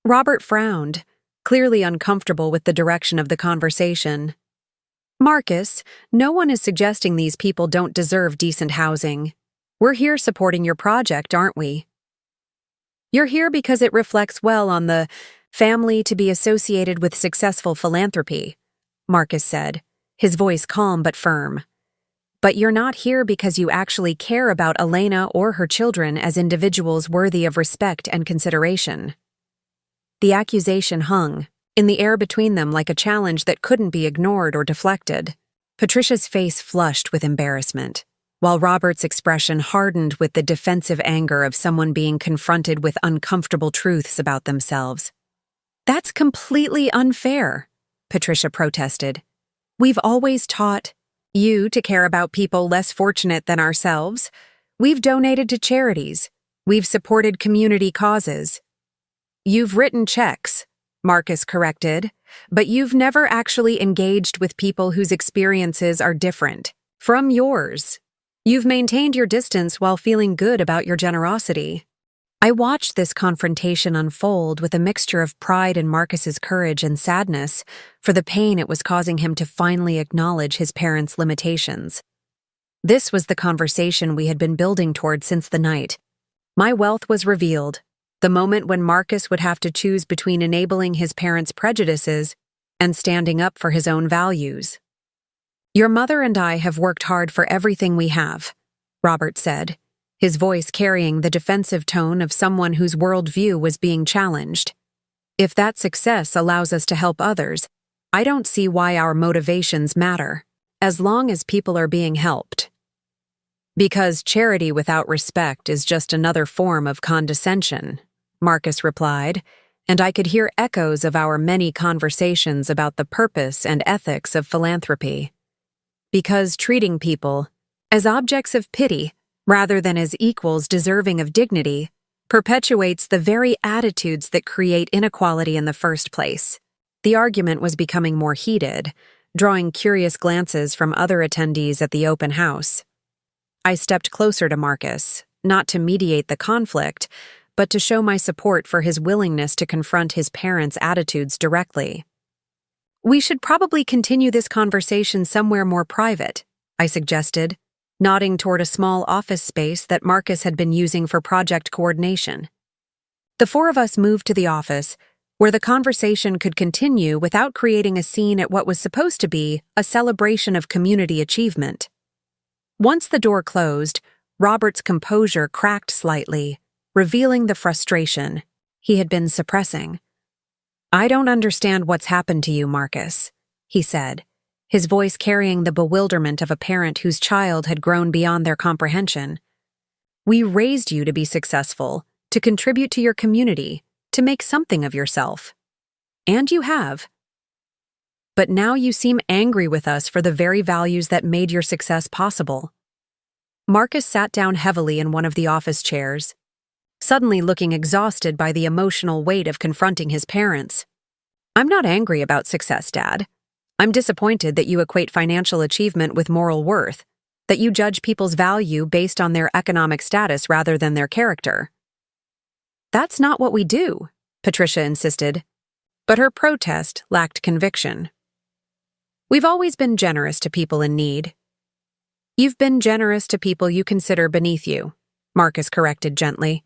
Robert frowned, clearly uncomfortable with the direction of the conversation. "Marcus, no one is suggesting these people don't deserve decent housing. We're here supporting your project, aren't we? You're here because it reflects well on the family to be associated with successful philanthropy," Marcus said, his voice calm but firm. "But you're not here because you actually care about Elena or her children as individuals worthy of respect and consideration." The accusation hung in the air between them like a challenge that couldn't be ignored or deflected. Patricia's face flushed with embarrassment, while Robert's expression hardened with the defensive anger of someone being confronted with uncomfortable truths about themselves. "That's completely unfair," Patricia protested. "We've always taught you to care about people less fortunate than ourselves. We've donated to charities. We've supported community causes." "You've written checks," Marcus corrected, "but you've never actually engaged with people whose experiences are different from yours." You've maintained your distance while feeling good about your generosity. I watched this confrontation unfold with a mixture of pride in Marcus's courage and sadness for the pain it was causing him to finally acknowledge his parents' limitations. This was the conversation we had been building toward since the night. My wealth was revealed, the moment when Marcus would have to choose between enabling his parents' prejudices and standing up for his own values. Your mother and I have worked hard for everything we have, Robert said, his voice carrying the defensive tone of someone whose worldview was being challenged. If that success allows us to help others, I don't see why our motivations matter, as long as people are being helped. Because charity without respect is just another form of condescension, Marcus replied, and I could hear echoes of our many conversations about the purpose and ethics of philanthropy. Because treating people as objects of pity rather than as equals deserving of dignity perpetuates the very attitudes that create inequality in the first place. The argument was becoming more heated, drawing curious glances from other attendees at the open house. I stepped closer to Marcus, not to mediate the conflict, but to show my support for his willingness to confront his parents' attitudes directly. We should probably continue this conversation somewhere more private, I suggested, nodding toward a small office space that Marcus had been using for project coordination. The four of us moved to the office, where the conversation could continue without creating a scene at what was supposed to be a celebration of community achievement. Once the door closed, Robert's composure cracked slightly, revealing the frustration he had been suppressing. I don't understand what's happened to you, Marcus, he said, his voice carrying the bewilderment of a parent whose child had grown beyond their comprehension. We raised you to be successful, to contribute to your community, to make something of yourself. And you have. But now you seem angry with us for the very values that made your success possible. Marcus sat down heavily in one of the office chairs, suddenly looking exhausted by the emotional weight of confronting his parents. I'm not angry about success, Dad. I'm disappointed that you equate financial achievement with moral worth, that you judge people's value based on their economic status rather than their character. That's not what we do, Patricia insisted, but her protest lacked conviction. We've always been generous to people in need. You've been generous to people you consider beneath you, Marcus corrected gently.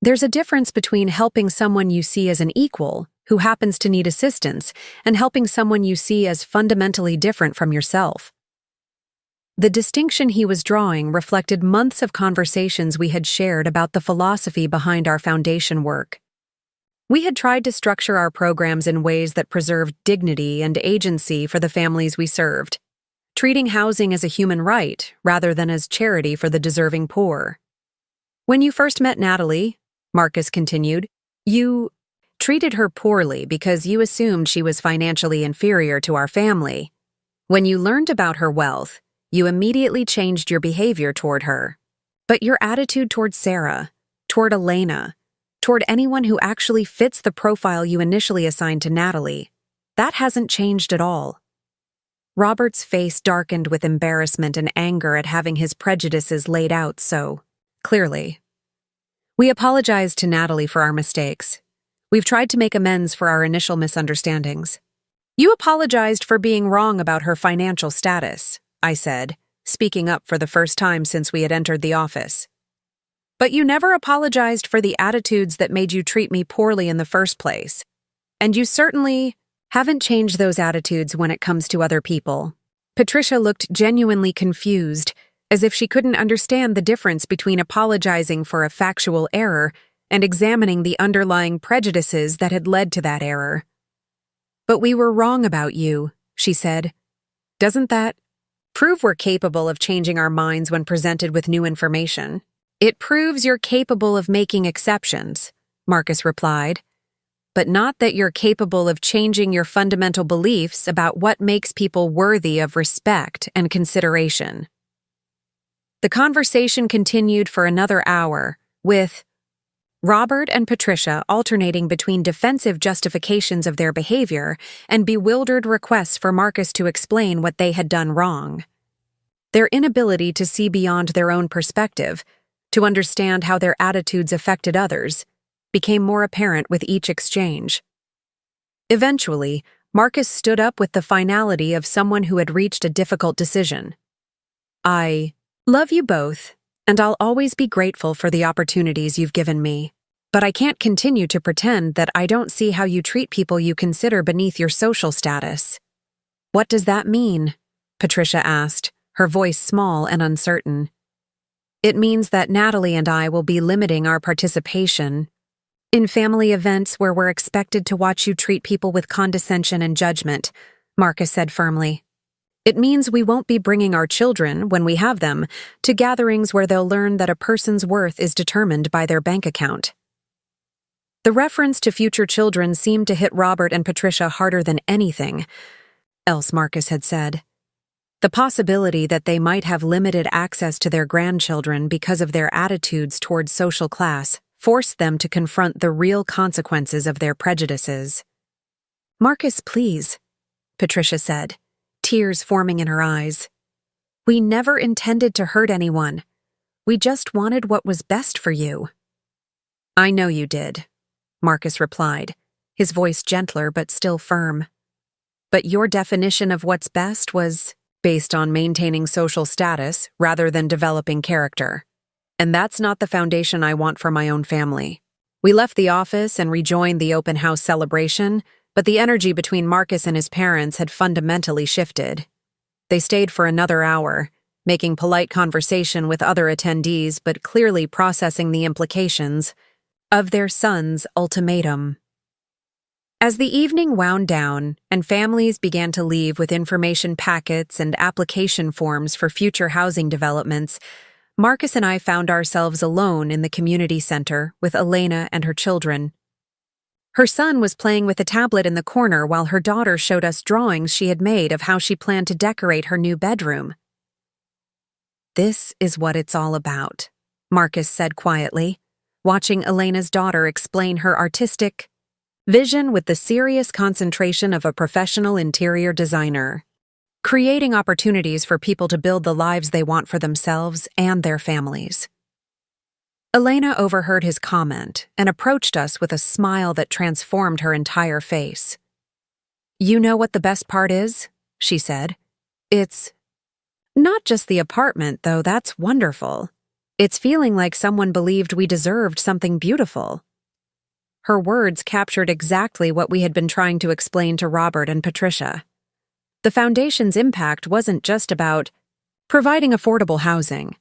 There's a difference between helping someone you see as an equal who happens to need assistance and helping someone you see as fundamentally different from yourself. The distinction he was drawing reflected months of conversations we had shared about the philosophy behind our foundation work. We had tried to structure our programs in ways that preserved dignity and agency for the families we served, treating housing as a human right rather than as charity for the deserving poor. When you first met Natalie, Marcus continued, you treated her poorly because you assumed she was financially inferior to our family. When you learned about her wealth, you immediately changed your behavior toward her. But your attitude toward Sarah, toward Elena, toward anyone who actually fits the profile you initially assigned to Natalie, that hasn't changed at all. Robert's face darkened with embarrassment and anger at having his prejudices laid out so clearly. We apologized to Natalie for our mistakes. We've tried to make amends for our initial misunderstandings. You apologized for being wrong about her financial status, I said, speaking up for the first time since we had entered the office. But you never apologized for the attitudes that made you treat me poorly in the first place. And you certainly haven't changed those attitudes when it comes to other people. Patricia looked genuinely confused, as if she couldn't understand the difference between apologizing for a factual error and examining the underlying prejudices that had led to that error. But we were wrong about you, she said. Doesn't that prove we're capable of changing our minds when presented with new information? It proves you're capable of making exceptions, Marcus replied, but not that you're capable of changing your fundamental beliefs about what makes people worthy of respect and consideration. The conversation continued for another hour, with Robert and Patricia alternating between defensive justifications of their behavior and bewildered requests for Marcus to explain what they had done wrong. Their inability to see beyond their own perspective, to understand how their attitudes affected others, became more apparent with each exchange. Eventually, Marcus stood up with the finality of someone who had reached a difficult decision. "I love you both, and I'll always be grateful for the opportunities you've given me. But I can't continue to pretend that I don't see how you treat people you consider beneath your social status." "What does that mean?" Patricia asked, her voice small and uncertain. "It means that Natalie and I will be limiting our participation in family events where we're expected to watch you treat people with condescension and judgment," Marcus said firmly. "It means we won't be bringing our children, when we have them, to gatherings where they'll learn that a person's worth is determined by their bank account." The reference to future children seemed to hit Robert and Patricia harder than anything else Marcus had said. The possibility that they might have limited access to their grandchildren because of their attitudes towards social class forced them to confront the real consequences of their prejudices. "Marcus, please," Patricia said, tears forming in her eyes. "We never intended to hurt anyone. We just wanted what was best for you." "I know you did," Marcus replied, his voice gentler but still firm. "But your definition of what's best was based on maintaining social status rather than developing character. And that's not the foundation I want for my own family." We left the office and rejoined the open house celebration, but the energy between Marcus and his parents had fundamentally shifted. They stayed for another hour, making polite conversation with other attendees but clearly processing the implications of their son's ultimatum. As the evening wound down and families began to leave with information packets and application forms for future housing developments, Marcus and I found ourselves alone in the community center with Elena and her children. Her son was playing with a tablet in the corner while her daughter showed us drawings she had made of how she planned to decorate her new bedroom. "This is what it's all about," Marcus said quietly, watching Elena's daughter explain her artistic vision with the serious concentration of a professional interior designer, creating opportunities for people to build the lives they want for themselves and their families. Elena overheard his comment and approached us with a smile that transformed her entire face. "You know what the best part is?" she said. "It's not just the apartment, though that's wonderful. It's feeling like someone believed we deserved something beautiful." Her words captured exactly what we had been trying to explain to Robert and Patricia. The foundation's impact wasn't just about providing affordable housing.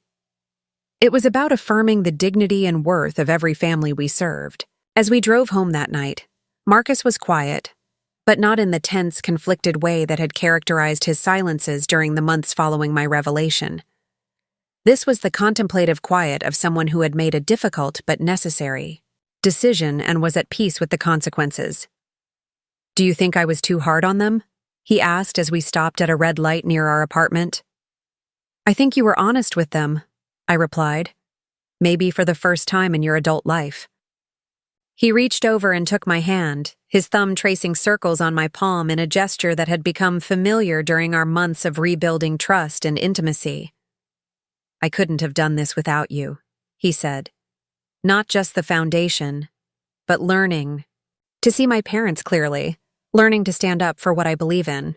It was about affirming the dignity and worth of every family we served. As we drove home that night, Marcus was quiet, but not in the tense, conflicted way that had characterized his silences during the months following my revelation. This was the contemplative quiet of someone who had made a difficult but necessary decision and was at peace with the consequences. "Do you think I was too hard on them?" he asked as we stopped at a red light near our apartment. "I think you were honest with them," I replied. "Maybe for the first time in your adult life." He reached over and took my hand, his thumb tracing circles on my palm in a gesture that had become familiar during our months of rebuilding trust and intimacy. "I couldn't have done this without you," he said. "Not just the foundation, but learning to see my parents clearly, learning to stand up for what I believe in."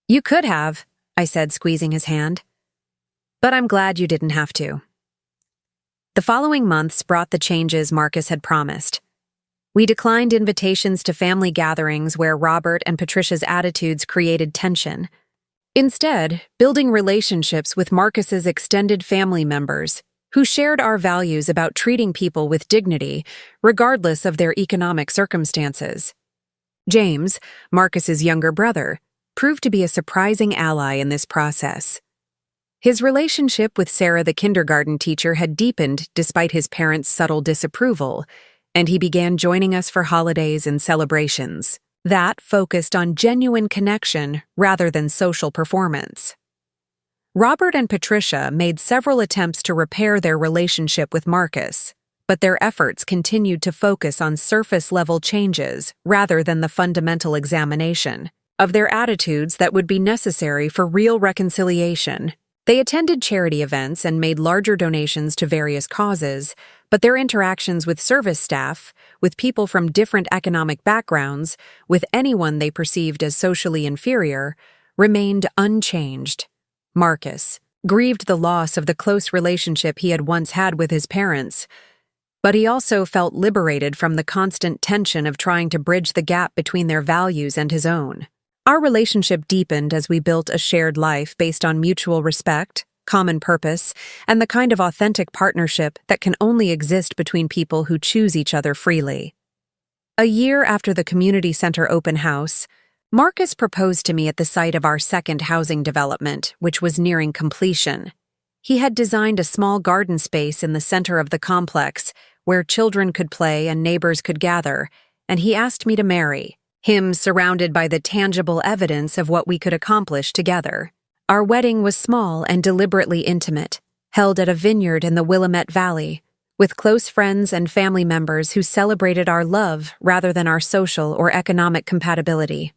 "You could have," I said, squeezing his hand. "But I'm glad you didn't have to." The following months brought the changes Marcus had promised. We declined invitations to family gatherings where Robert and Patricia's attitudes created tension. Instead, building relationships with Marcus's extended family members who shared our values about treating people with dignity, regardless of their economic circumstances. James, Marcus's younger brother, proved to be a surprising ally in this process. His relationship with Sarah, the kindergarten teacher, had deepened despite his parents' subtle disapproval, and he began joining us for holidays and celebrations that focused on genuine connection rather than social performance. Robert and Patricia made several attempts to repair their relationship with Marcus, but their efforts continued to focus on surface-level changes rather than the fundamental examination of their attitudes that would be necessary for real reconciliation. They attended charity events and made larger donations to various causes, but their interactions with service staff, with people from different economic backgrounds, with anyone they perceived as socially inferior, remained unchanged. Marcus grieved the loss of the close relationship he had once had with his parents, but he also felt liberated from the constant tension of trying to bridge the gap between their values and his own. Our relationship deepened as we built a shared life based on mutual respect, common purpose, and the kind of authentic partnership that can only exist between people who choose each other freely. A year after the community center open house, Marcus proposed to me at the site of our second housing development, which was nearing completion. He had designed a small garden space in the center of the complex where children could play and neighbors could gather, and he asked me to marry him, surrounded by the tangible evidence of what we could accomplish together. Our wedding was small and deliberately intimate, held at a vineyard in the Willamette Valley, with close friends and family members who celebrated our love rather than our social or economic compatibility.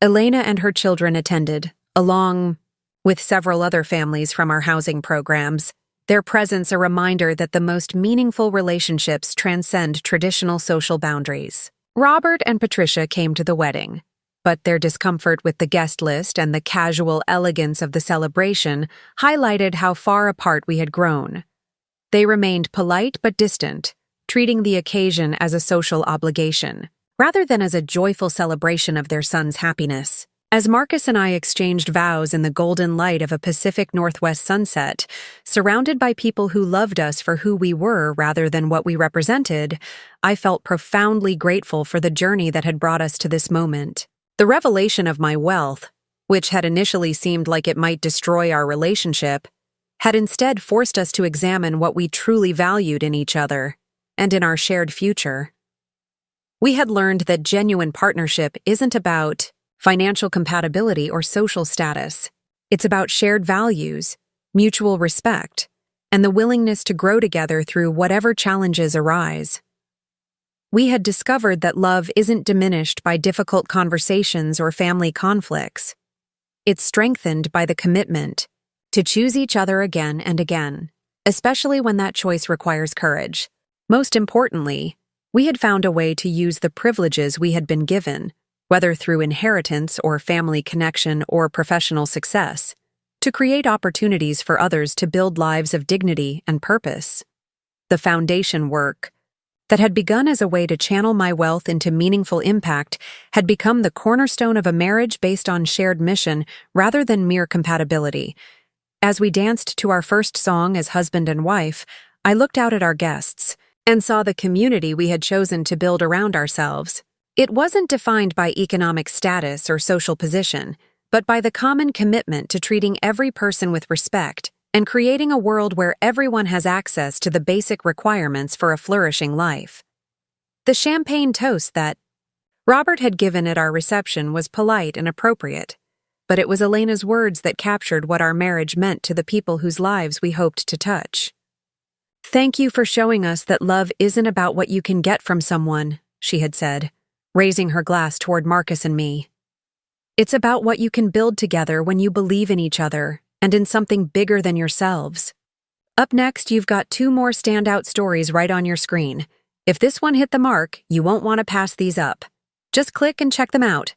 Elena and her children attended, along with several other families from our housing programs, their presence a reminder that the most meaningful relationships transcend traditional social boundaries. Robert and Patricia came to the wedding, but their discomfort with the guest list and the casual elegance of the celebration highlighted how far apart we had grown. They remained polite but distant, treating the occasion as a social obligation, rather than as a joyful celebration of their son's happiness. As Marcus and I exchanged vows in the golden light of a Pacific Northwest sunset, surrounded by people who loved us for who we were rather than what we represented, I felt profoundly grateful for the journey that had brought us to this moment. The revelation of my wealth, which had initially seemed like it might destroy our relationship, had instead forced us to examine what we truly valued in each other and in our shared future. We had learned that genuine partnership isn't about financial compatibility or social status. It's about shared values, mutual respect, and the willingness to grow together through whatever challenges arise. We had discovered that love isn't diminished by difficult conversations or family conflicts. It's strengthened by the commitment to choose each other again and again, especially when that choice requires courage. Most importantly, we had found a way to use the privileges we had been given, whether through inheritance or family connection or professional success, to create opportunities for others to build lives of dignity and purpose. The foundation work that had begun as a way to channel my wealth into meaningful impact had become the cornerstone of a marriage based on shared mission rather than mere compatibility. As we danced to our first song as husband and wife, I looked out at our guests and saw the community we had chosen to build around ourselves. It wasn't defined by economic status or social position, but by the common commitment to treating every person with respect and creating a world where everyone has access to the basic requirements for a flourishing life. The champagne toast that Robert had given at our reception was polite and appropriate, but it was Elena's words that captured what our marriage meant to the people whose lives we hoped to touch. "Thank you for showing us that love isn't about what you can get from someone," she had said, raising her glass toward Marcus and me. "It's about what you can build together when you believe in each other and in something bigger than yourselves." Up next, you've got 2 more standout stories right on your screen. If this one hit the mark, you won't want to pass these up. Just click and check them out.